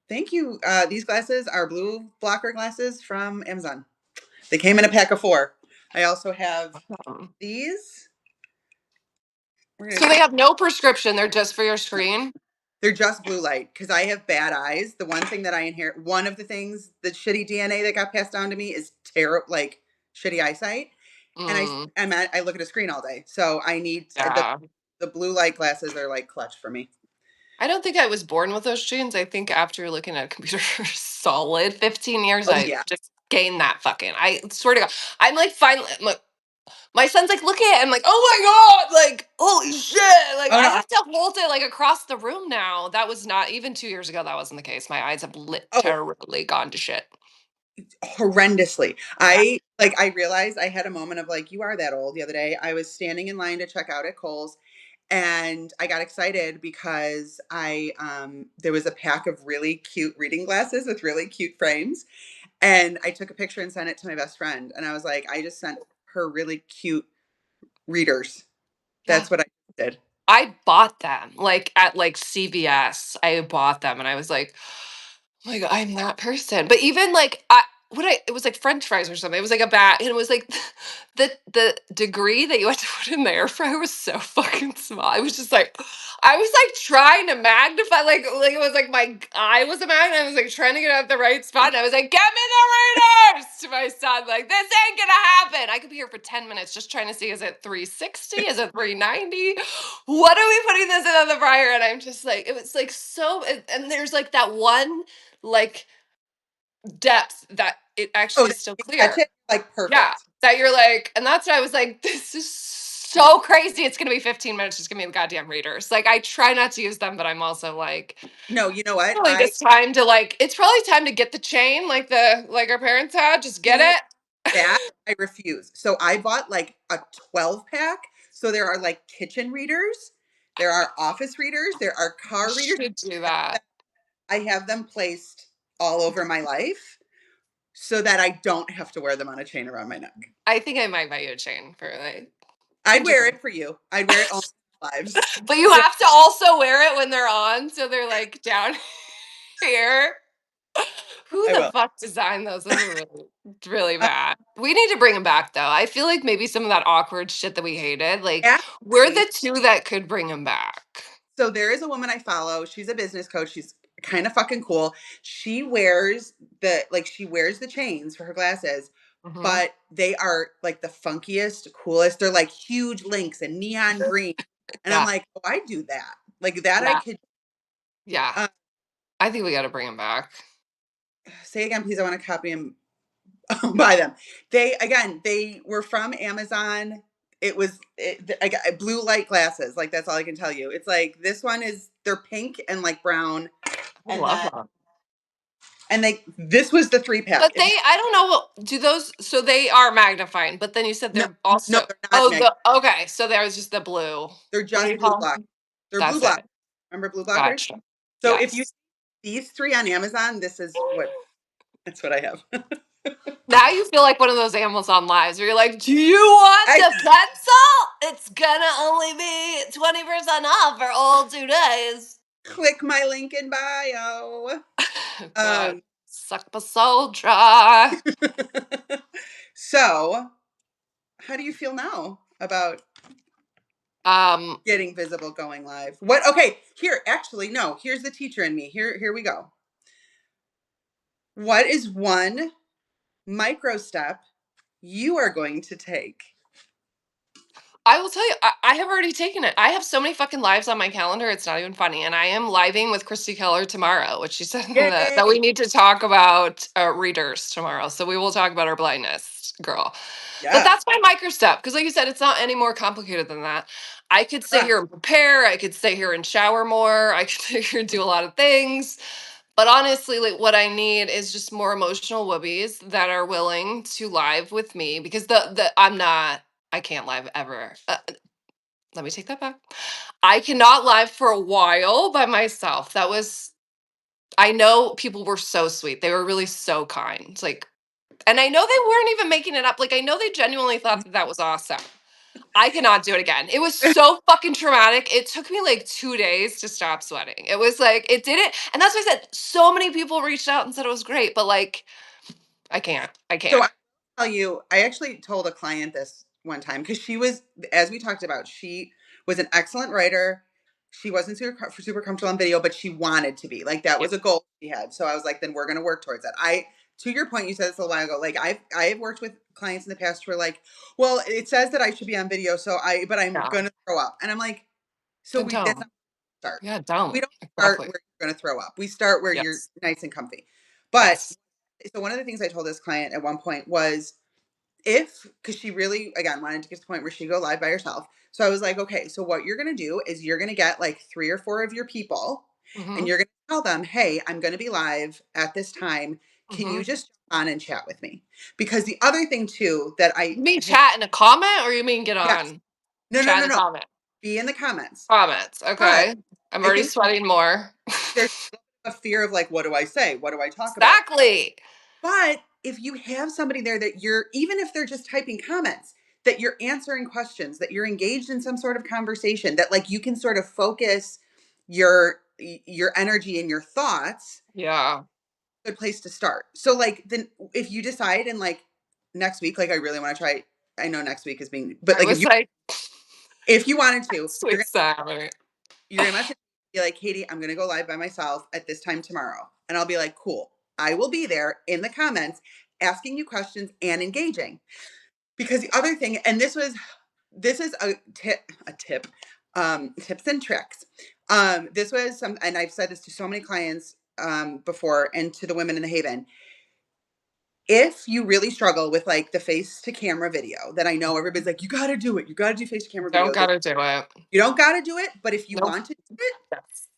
S1: thank you. These glasses are blue blocker glasses from Amazon. They came in a pack of 4. I also have
S2: Um,
S1: these. We're gonna
S2: So they
S1: see.
S2: have no prescription, they're just for your screen.
S1: They're just blue light because I have bad eyes. The one thing that I inherit, one of the things, the shitty DNA that got passed down to me is terrible, like shitty eyesight. And
S2: Mm,
S1: I look at a screen all day, so I need
S2: yeah.
S1: the blue light glasses are like clutch for me.
S2: I don't think I was born with those genes. I think after looking at a computer for solid 15 years,
S1: Oh
S2: I
S1: yeah.
S2: just gained that fucking. I swear to God. I'm like, finally, my son's like, look at it. I'm like, oh my God, like, holy shit. Like,
S1: Oh
S2: I
S1: no.
S2: have to hold it like across the room now. That was not, even 2 years ago, that wasn't the case. My eyes have
S1: Oh,
S2: literally gone to shit.
S1: horrendously.
S2: Yeah.
S1: I realized I had a moment of like, you are that old the other day. I was standing in line to check out at Kohl's and I got excited because I there was a pack of really cute reading glasses with really cute frames. And I took a picture and sent it to my best friend. And I was like, I just sent her really cute readers.
S2: Yeah.
S1: That's what I did.
S2: I bought them like at like CVS. I bought them and I was like, oh my God, I'm that person. But even like it was like French fries or something. It was like a bat and it was like the degree that you had to put in the air fryer was so fucking small. I was just like I was like trying to magnify like it was like my eye was a magnet. I was like trying to get it at the right spot and I was like, get me the readers to my son. Like this ain't gonna happen. I could be here for 10 minutes just trying to see is it 360? Is it 390? What are we putting this in on the fryer? And I'm just like, it was like so and there's like that one like depth that it
S1: Oh,
S2: actually is
S1: that
S2: still
S1: you catch
S2: clear.
S1: it like
S2: Yeah.
S1: perfect.
S2: That you're like, and that's what I was like, this is so crazy. It's gonna be 15 minutes, just give me the goddamn readers. Like I try not to use them, but I'm also like,
S1: No, you know what?
S2: probably just time to like, it's probably time to get the chain like our parents had. Just get
S1: See
S2: it.
S1: that I refuse. So I bought like a 12 pack. So there are like kitchen readers, there are office readers, there are
S2: I
S1: car readers.
S2: should do that.
S1: I have them placed all over my life so that I don't have to wear them on a chain around my neck.
S2: I think I might buy you a chain for like
S1: I'd wear
S2: interesting.
S1: it for you. I'd wear it all my lives.
S2: But you
S1: So
S2: have to also wear it when they're on, so they're like down here. Who
S1: I
S2: the
S1: will.
S2: fuck designed those? Those are really, really bad. We need to bring them back though. I feel like maybe some of that awkward shit that we hated, like we're
S1: Actually,
S2: the two that could bring them back.
S1: so there is a woman I follow. She's a business coach. She's kind of fucking cool. She wears she wears the chains for her glasses,
S2: Mhm.
S1: but they are like the funkiest, coolest. They're like huge links and neon green. And I'm
S2: Yeah,
S1: like, oh, I do that. Like that I
S2: yeah,
S1: could
S2: yeah.
S1: uh,
S2: I think we got to bring them back.
S1: say again, please. I want to copy and buy them. They were from Amazon. I got blue light glasses. Like that's all I can tell you. It's like this one is they're pink and like brown,
S2: I
S1: and
S2: love
S1: then
S2: them.
S1: this was the 3 pack.
S2: But they, I don't know what do those. So they are magnifying, but then you said
S1: No,
S2: they're
S1: no,
S2: also.
S1: they're not
S2: Oh,
S1: mag.
S2: okay. So there was just the blue.
S1: They're
S2: What do
S1: just
S2: you
S1: blue
S2: call
S1: block.
S2: 'em?
S1: They're blue
S2: That's
S1: block.
S2: it.
S1: Remember blue blockers?
S2: Gotcha.
S1: So if you
S2: Yes.
S1: these 3 on Amazon, that's what I have.
S2: Now you feel like one of those Amazon lives where you're like, "Do you want
S1: I
S2: the pencil? It's gonna only be 20% off for all 2 days."
S1: click my link in bio.
S2: God,
S1: Um,
S2: suck my soul dry.
S1: so how do you feel now about
S2: Um,
S1: getting visible going live? What okay, here, actually, no, here's the teacher in me. Here we go. What is one micro step you are going to take?
S2: I will tell you, I have already taken it. I have so many fucking lives on my calendar. It's not even funny. And I am living with Christy Keller tomorrow, which she said that we
S1: Yay!
S2: need to talk about readers tomorrow. So we will talk about our blindness, girl. But
S1: Yeah.
S2: that's my micro step. Because, like you said, it's not any more complicated than that. I could sit
S1: Correct.
S2: here and prepare. I could sit here and shower more. I could sit here and do a lot of things. But honestly, like what I need is just more emotional whoobies that are willing to live with me because the I'm not I can't live ever. Let me take that back. I cannot live for a while by myself. That was I know people were so sweet. They were really so kind. Like and I know they weren't even making it up. Like I know they genuinely thought that that was awesome. I cannot do it again. It was so fucking traumatic. It took me like 2 days to stop sweating. It was like it didn't and that's what I said. So many people reached out and said it was great, but like I can't. I
S1: So
S2: can't.
S1: I tell you, I actually told a client this one time because she was, as we talked about, she was an excellent writer. She wasn't super comfortable on video, but she wanted to be. Like that
S2: Yep.
S1: was a goal she had. So I was like, then we're going to work towards that. To your point, you said this a while ago. Like I've worked with clients in the past who are like, well, it says that I should be on video, but I'm
S2: Yeah.
S1: going to throw up, and I'm like, so
S2: Then
S1: that's
S2: don't.
S1: not where we start.
S2: Yeah,
S1: We
S2: don't.
S1: don't start
S2: Exactly.
S1: where you're going to throw up. We start where you're
S2: Yes.
S1: nice and comfy. But
S2: Yes.
S1: so one of the things I told this client at one point was if because she really again wanted to get to the point where she go live by herself. So I was like, okay, so what you're gonna do is you're gonna get like 3 or 4 of your people and
S2: Mhm.
S1: you're gonna tell them, hey, I'm gonna be live at this time. Can you
S2: Mhm.
S1: just jump on and chat with me? Because the other thing too that I
S2: You mean
S1: had,
S2: chat in a comment or you mean get
S1: yes,
S2: on
S1: no, no,
S2: chat
S1: no,
S2: in the
S1: no,
S2: comment?
S1: be in the comments.
S2: Comments.
S1: But
S2: Okay. I'm
S1: I
S2: already
S1: think
S2: sweating more.
S1: there's a fear of like, what do I say? What do I talk about?
S2: Exactly.
S1: But if you have somebody there that you're, even if they're just typing comments, that you're answering questions, that you're engaged in some sort of conversation, that like you can sort of focus your energy and your thoughts,
S2: Yeah.
S1: good place to start. So like then if you decide and like next week, like I really want to try, I know next week is being, but
S2: I
S1: like
S2: was like,
S1: if you wanted to,
S2: sweet Saturday.
S1: you're gonna message me, be like, Katie, I'm gonna go live by myself at this time tomorrow. And I'll be like, cool. I will be there in the comments asking you questions and engaging. Because the other thing, and this is a tip, tips and tricks. This was some, and I've said this to so many clients before and to the women in the Haven. If you really struggle with like the face to camera video, that I know everybody's like, you gotta do it. You gotta do face to camera
S2: Don't
S1: video.
S2: gotta do it.
S1: You don't gotta do it, but if you
S2: Nope.
S1: want to do it,
S2: Yes.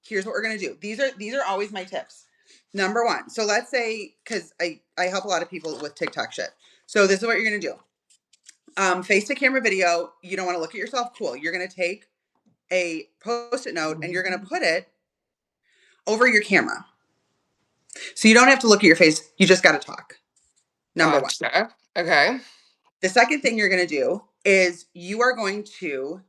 S1: here's what we're gonna do. These are always my tips. Number one. So let's say because I help a lot of people with TikTok shit. So this is what you're gonna do. Face to camera video. You don't want to look at yourself. Cool. You're gonna take a post-it note and you're gonna put it over your camera. So you don't have to look at your face. You just got to talk. Number one.
S2: Gotcha. Okay.
S1: The second thing you're gonna do is you are going to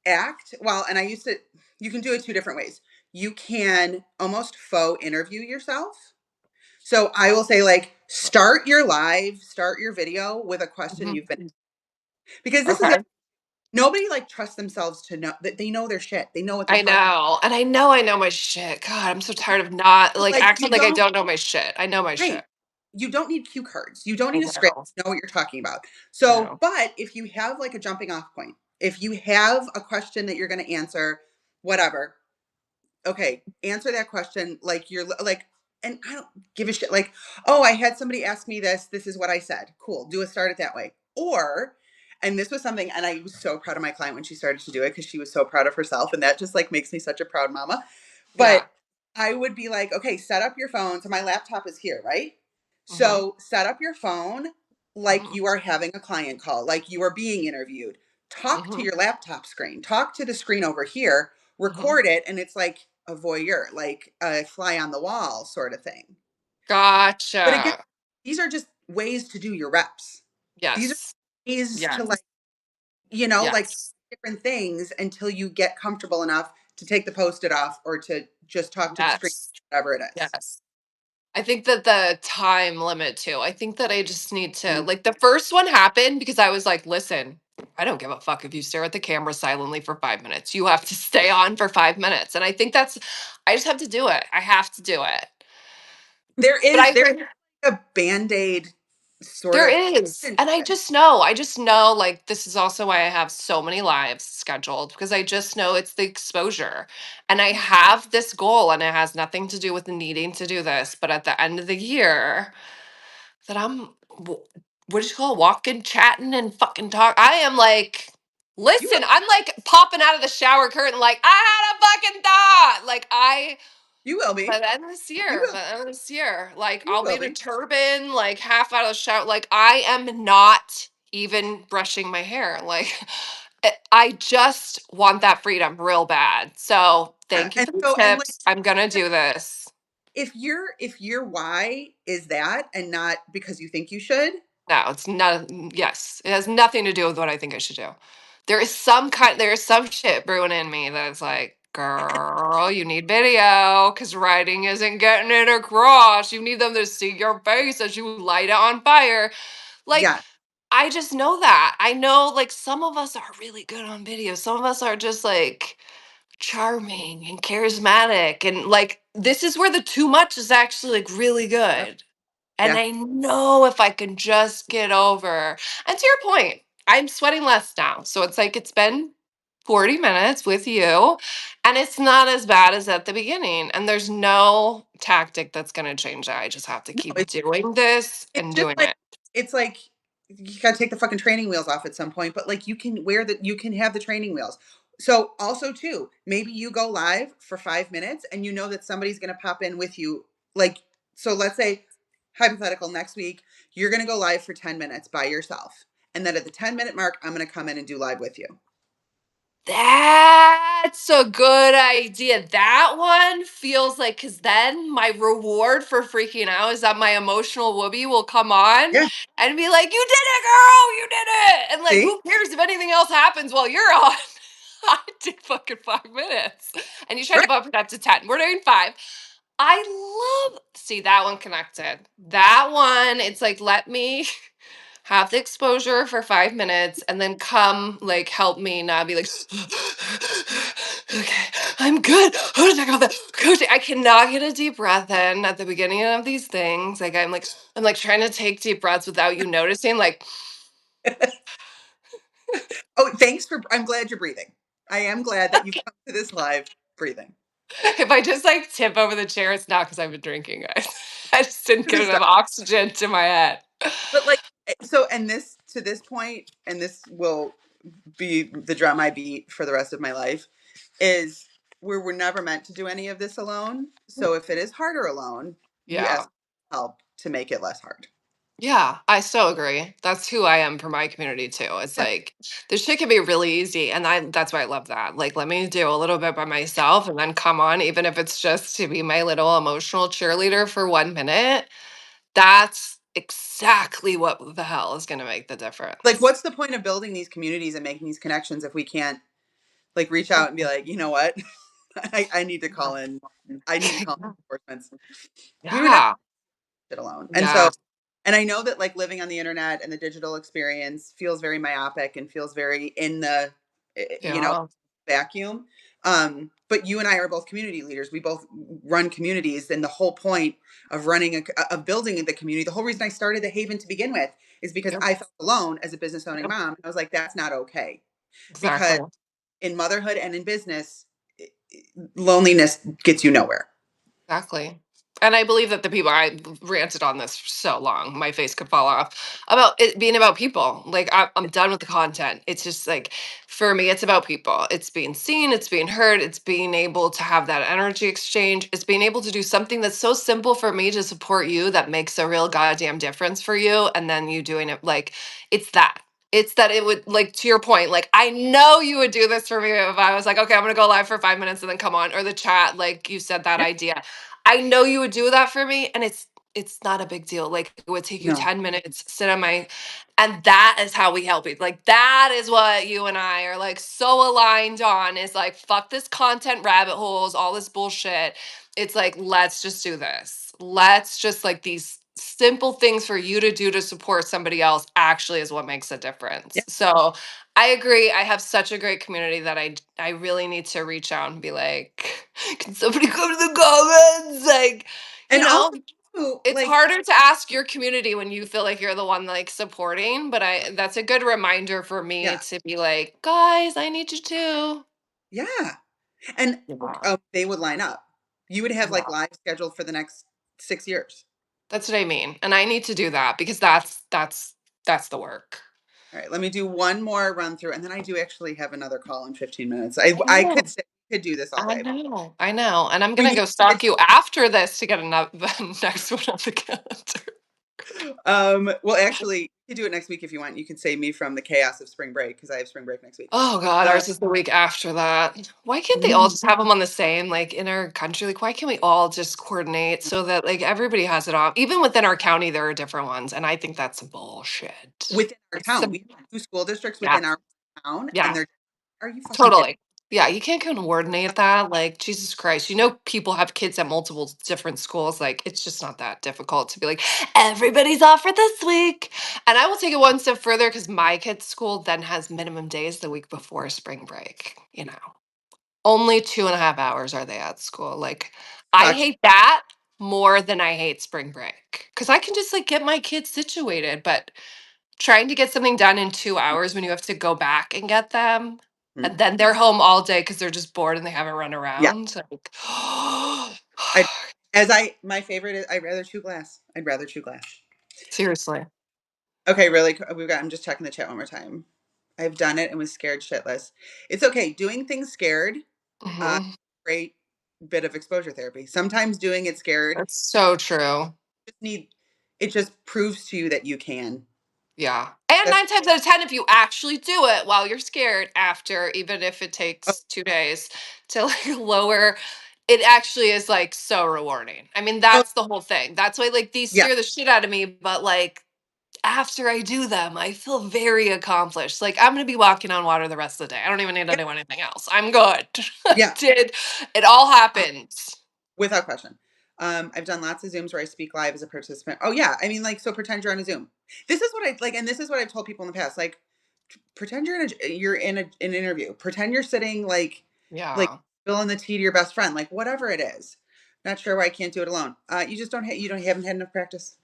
S1: act well. And I used to. You can do it 2 different ways. You can almost faux interview yourself. So I will say, like, start your video with a question
S2: Mhm.
S1: you've been, because this is
S2: Okay.
S1: nobody like trusts themselves to know that they know their shit. They know what they're
S2: I
S1: talking
S2: know. And I know my shit. God, I'm so tired of not
S1: about.
S2: like
S1: Like,
S2: acting like I don't know my shit. I know my
S1: right.
S2: shit.
S1: You don't need cue cards. You don't
S2: I
S1: need a script
S2: know.
S1: to know what you're talking about. So,
S2: No.
S1: but if you have like a jumping off point, if you have a question that you're going to answer, whatever, okay, answer that question like you're like, and I don't give a shit. Like, oh, I had somebody ask me this. This is what I said. Cool. Do a start it that way. Or, and this was something, and I was so proud of my client when she started to do it because she was so proud of herself. And that just like makes me such a proud mama. But
S2: Yeah.
S1: I would be like, okay, set up your phone. So my laptop is here, right?
S2: Mhm.
S1: So set up your phone like
S2: Mhm.
S1: you are having a client call, like you are being interviewed. Talk to
S2: Mhm.
S1: your laptop screen, talk to the screen over here,
S2: Mhm.
S1: record it, and it's like a voyeur, like a fly on the wall sort of thing. But again,
S2: Gotcha.
S1: these are just ways to do your reps. These are
S2: Yes.
S1: ways to like,
S2: Yes.
S1: like
S2: Yes.
S1: different things until you get comfortable enough to take the post-it off or to just talk to the screen,
S2: Yes.
S1: whatever it is.
S2: Yes. I think that the time limit too. I think that I just need to
S1: Mm.
S2: like the first one happened because I was like, listen, I don't give a fuck if you stare at the camera silently for 5 minutes. You have to stay on for 5 minutes. And I think that's I just have to do it. I have to do it.
S1: There
S2: But I
S1: is
S2: agree.
S1: a band-aid sort
S2: There
S1: of
S2: is.
S1: into
S2: And I
S1: it.
S2: just know. I just know like this is also why I have so many lives scheduled because I just know it's the exposure. And I have this goal and it has nothing to do with needing to do this, but at the end of the year that what do you call it? Walking, chatting, and fucking talk. I am like,
S1: You
S2: listen, I'm like popping out of the shower curtain, like, I had a fucking thought. Like, I
S1: You will
S2: By
S1: be.
S2: the end of this
S1: You
S2: year,
S1: will.
S2: by the end of this year, like
S1: You
S2: I'll be
S1: will
S2: in a
S1: be.
S2: turban, like half out of the shower. Like I am not even brushing my hair. Like I just want that freedom real bad. So
S1: Yeah.
S2: thank you
S1: And
S2: for the
S1: so, and like,
S2: tips. I'm gonna do this.
S1: if your why is that and not because you think you should,
S2: No, it's not. Yes, it has nothing to do with what I think I should do. There is some shit brewing in me that's like, girl, you need video because writing isn't getting it across. You need them to see your face as you light it on fire. Like,
S1: yeah.
S2: I just know that. I know, like, some of us are really good on video. Some of us are just like charming and charismatic. And like, this is where the too much is actually like really
S1: Yep.
S2: good. And
S1: Yeah.
S2: I know if I can just get over. And to your point, I'm sweating less now. So it's like it's been 40 minutes with you, and it's not as bad as at the beginning. And there's no tactic that's going to change that. I just have to
S1: No,
S2: keep doing this
S1: it's
S2: and
S1: just
S2: doing
S1: like,
S2: it.
S1: it's like you gotta take the fucking training wheels off at some point, but like you can have the training wheels. So also too, maybe you go live for 5 minutes and you know that somebody's gonna pop in with you. Like, so let's say hypothetical next week, you're gonna go live for 10 minutes by yourself. And then at the 10-minute mark, I'm gonna come in and do live with you.
S2: That's a good idea. That one feels like because then my reward for freaking out is that my emotional whoopee will come on
S1: Yeah.
S2: and be like, "You did it, girl! You did it!" And like,
S1: See?
S2: who cares if anything else happens while you're on? I did fucking 5 minutes, and you tried to
S1: Right.
S2: bump it up to 10. We're doing five. I love see that one connected. That one, it's like let me have the exposure for 5 minutes and then come like help me not be like okay, I'm good. I cannot get a deep breath in at the beginning of these things. Like I'm like trying to take deep breaths without you noticing. Like
S1: Oh, thanks for I'm glad you're breathing. I am glad that you've come to this live breathing.
S2: if I just like tip over the chair, it's not because I've been drinking, guys. I just didn't get
S1: This
S2: enough oxygen to my head.
S1: But like, so, and this to this point, and this will be the drum I beat for the rest of my life, is we're never meant to do any of this alone. So if it is harder alone, you
S2: Yeah.
S1: ask for help to make it less hard.
S2: Yeah, I so agree. That's who I am for my community too. It's
S1: Yeah.
S2: like this shit can be really easy, and that's why I love that. Like, let me do a little bit by myself, and then come on, even if it's just to be my little emotional cheerleader for 1 minute. That's exactly what the hell is going to make the
S1: Like,
S2: difference.
S1: what's the point of building these communities and making these connections if we can't like reach out and be like, you know what, I need to call in. I need to call in reinforcements. We would never
S2: Yeah,
S1: do it alone. And
S2: yeah,
S1: so, and I know that like living on the internet and the digital experience feels very myopic and feels very in the,
S2: yeah,
S1: vacuum. But you and I are both community leaders. We both run communities, and the whole point of of building the community, the whole reason I started the Haven to begin with, is because
S2: yep,
S1: I felt alone as a business owning
S2: yep,
S1: mom. I was like, that's not okay, because
S2: exactly.
S1: in motherhood and in business, loneliness gets you nowhere.
S2: Exactly. And I believe that the people I ranted on this for so long, my face could fall off about it being about people. Like I'm done with the content. It's just like for me, it's about people. It's being seen, it's being heard, it's being able to have that energy exchange. It's being able to do something that's so simple for me to support you that makes a real goddamn difference for you. And then you doing it like it's that. It's that it would like to your point, like I know you would do this for me if I was like, okay, I'm gonna go live for 5 minutes and then come on, or the chat, like you said that
S1: Yeah.
S2: idea. I know you would do that for me, and it's not a big deal. Like it would take you
S1: No.
S2: 10 minutes, sit on my and that is how we help you. Like that is what you and I are like so aligned on is like fuck this content rabbit holes, all this bullshit. It's like let's just do this. Let's just like these simple things for you to do to support somebody else actually is what makes a
S1: Yeah.
S2: difference. So I agree. I have such a great community that I really need to reach out and be like, can somebody come to the comments? Like, you
S1: And
S2: know,
S1: also, too,
S2: it's
S1: like,
S2: harder to ask your community when you feel like you're the one like supporting, but I that's a good reminder for me
S1: yeah,
S2: to be like, guys, I need you too.
S1: yeah. And
S2: Yeah.
S1: they would line up. You would have like
S2: Yeah.
S1: live scheduled for the next 6 years.
S2: That's what I mean. And I need to do that because that's the work.
S1: All right, let me do one more run through, and then I do actually have another call in 15 minutes. I
S2: I
S1: I could
S2: know.
S1: say could do this all
S2: I
S1: day.
S2: know, I know, and I'm
S1: We
S2: gonna
S1: need
S2: go
S1: to get
S2: stalk you after this to get ano the next one on the calendar.
S1: well, actually, you could do it next week if you want. You can save me from the chaos of spring break because I have spring break next week.
S2: Oh god,
S1: Uh,
S2: ours is the week after that. Why can't they all
S1: mm,
S2: just have them on the same, like, in our country? Like, why can't we all just coordinate so that, like, everybody has it off? Even within our county, there are different ones, and I think that's bullshit.
S1: within our
S2: It's
S1: town,
S2: some
S1: we have 2 school districts
S2: yeah,
S1: within our town, and
S2: yeah.
S1: they're are you fucking kidding?
S2: Totally. Yeah, you can't coordinate that, like, Jesus Christ. You know people have kids at multiple different schools, like, it's just not that difficult to be like, "Everybody's off for this week." And I will take it one step further because my kid's school then has minimum days the week before spring break, you know? Only 2.5 hours are they at school, like, I
S1: Sucks.
S2: hate that more than I hate spring break because I can just, like, get my kids situated, but trying to get something done in 2 hours when you have to go back and get them,
S1: Mhm.
S2: and then they're home all day because 'cause they're just bored and they haven't run
S1: Yeah,
S2: around, like,
S1: I as I my favorite is I'd rather chew glass. I'd rather chew glass.
S2: seriously.
S1: Okay, really, we've got I'm just checking the chat one more time. I've done it and was scared shitless. It's okay. Doing things scared, uh,
S2: Mhm.
S1: great bit of exposure therapy. Sometimes doing it scared
S2: That's so true.
S1: just need it just proves to you that you can.
S2: Yeah, and
S1: That's
S2: 9 times out of 10, if you actually do it while you're scared after, even if it
S1: oh,
S2: takes 2 days to, like, lower it actually is, like, so rewarding. I mean,
S1: oh
S2: that's the whole thing. That's why, like, these
S1: yeah,
S2: scare the shit out of me, but, like, after I do them, I feel very accomplished. Like, I'm gonna be walking on water the rest of the day. I don't even need to
S1: yeah,
S2: do anything else. I'm good. I
S1: yeah.
S2: did it all happened.
S1: Without question. I've done lots of Zooms where I speak live as a participant. Oh yeah, I mean, like, so pretend you're on a Zoom. This is what I like, and this is what I've told people in the past. Like, pretend you're in an interview. Pretend you're sitting like
S2: Yeah.
S1: spilling the tea to your best friend, like whatever it is. Not sure why I can't do it alone. You just don't haven't had enough practice.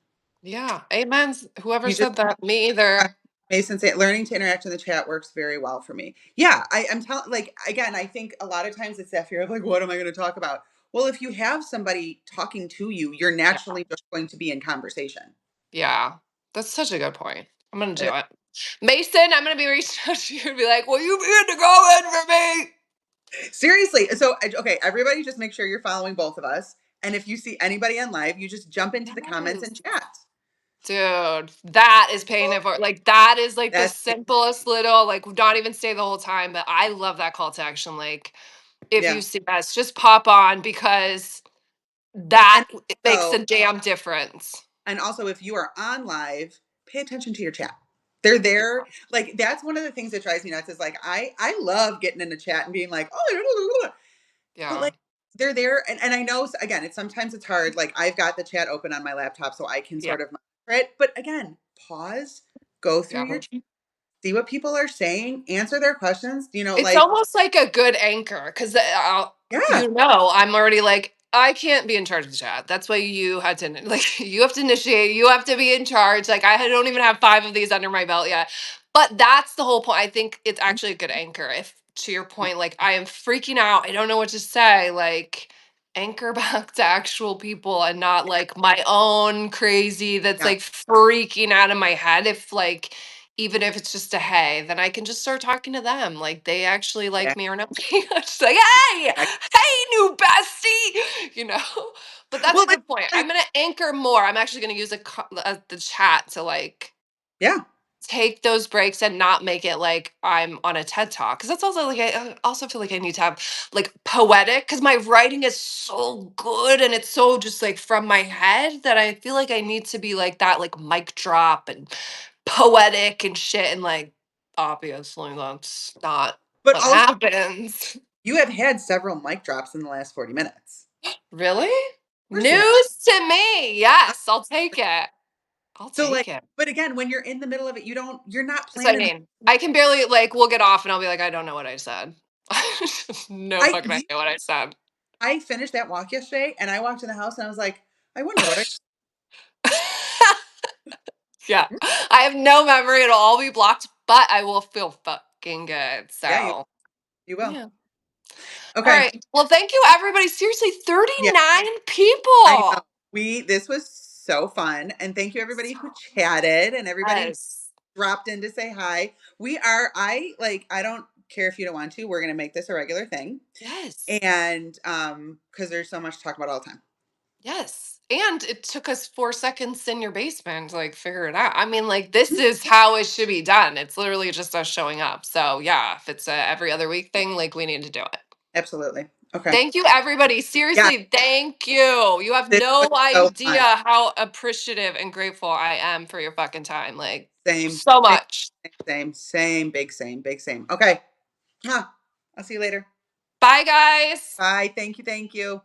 S2: Yeah. Amen. Whoever
S1: You just
S2: said that, me
S1: uh,
S2: either.
S1: Mason say learning to interact in the chat works very well for me. Yeah, I'm telling like again, I think a lot of times it's that fear of like, what am I going to talk about? Well, if you have somebody talking to you, you're
S2: Yeah.
S1: naturally just going to be in conversation.
S2: Yeah. That's such a good point. I'm gonna
S1: And
S2: do it. Mason, I'm gonna be reaching out to you and be like, will you be in the comment for me?
S1: seriously, so okay, everybody just make sure you're following both of us. And if you see anybody on live, you just jump into the comments and
S2: Yes.
S1: chat.
S2: Dude, that is paying it for like, that is, like, the
S1: That's
S2: simplest little, like, not even stay the whole time, but I love that call to action, like, if you
S1: yeah.
S2: see us, just pop on because
S1: And
S2: that it makes
S1: so
S2: a damn difference.
S1: And also, if you are on live, pay attention to your chat. They're
S2: Yeah,
S1: there. Like that's one of the things that drives me nuts. Is like I love getting in a chat and being like, oh, but
S2: yeah,
S1: like they're there, and I know again, it's sometimes it's hard. Like I've got the chat open on my laptop, so I can
S2: yeah,
S1: sort of monitor it. But again, pause, go through
S2: yeah.
S1: your chat, see what people are saying, answer their questions.
S2: It's
S1: Like
S2: almost like a good anchor because
S1: yeah,
S2: I'm already like, I can't be in charge of the chat. That's why you had to like you have to initiate, you have to be in charge. Like don't even have 5 of these under my belt yet. But that's the whole point. I think it's actually a good anchor. If to your point, like I am freaking out, I don't know what to say, like anchor back to actual people and not like my own crazy that's
S1: yeah,
S2: like freaking out of my head. If like even if it's just a hey, then I can just start talking to them. Like they actually
S1: yeah.
S2: like me or not. I'm just like, hey, new bestie, you know. But that's
S1: Well,
S2: a good point.
S1: like
S2: I'm gonna anchor more. I'm actually gonna use the chat to like
S1: yeah,
S2: take those breaks and not make it like I'm on a TED talk because that's also like I also feel like I need to have like poetic because my writing is so good and it's so just like from my head that I feel like I need to be like that like mic drop and poetic and shit and like obviously that's not
S1: but
S2: what
S1: also
S2: happens.
S1: you have had several mic drops in the last 40 minutes.
S2: Really?
S1: Of course you have.
S2: News to me. Yes, I'll take it. I'll
S1: So like,
S2: take it.
S1: but again, when you're in the middle of it, you're not
S2: So I
S1: planning.
S2: mean, I can barely like we'll get off and I'll be like, I don't know what I said. No
S1: I
S2: fucking idea what I said.
S1: I finished that walk yesterday, and I walked in the house, and I was like, I wonder what I.
S2: Yeah. I have no memory. It'll all be blocked, but I will feel fucking good.
S1: Yeah,
S2: So
S1: you will.
S2: yeah. All
S1: Okay.
S2: right. Well, thank you everybody. Seriously,
S1: Yeah,
S2: 39
S1: I know.
S2: people.
S1: This was so fun, and thank you everybody who chatted and everybody who
S2: Yes.
S1: dropped in to say hi. We are. I like. I don't care if you don't want to. We're going to make this a regular thing.
S2: Yes.
S1: And because there's so much to talk about all the time.
S2: Yes. And it took us 4 seconds in your basement to like figure it out. I mean, like, this is how it should be done. It's literally just us showing up. So, yeah, if it's a every other week thing, like, we need to do it.
S1: Absolutely. Okay.
S2: Thank you, everybody.
S1: Yeah,
S2: Seriously, thank you. You have
S1: this was
S2: no
S1: so
S2: idea
S1: fun.
S2: how appreciative and grateful I am for your fucking time. Like,
S1: Same,
S2: so
S1: same,
S2: much.
S1: big same, big same. Okay. Huh. I'll see you later.
S2: Bye, guys.
S1: Bye. Thank you. Thank you.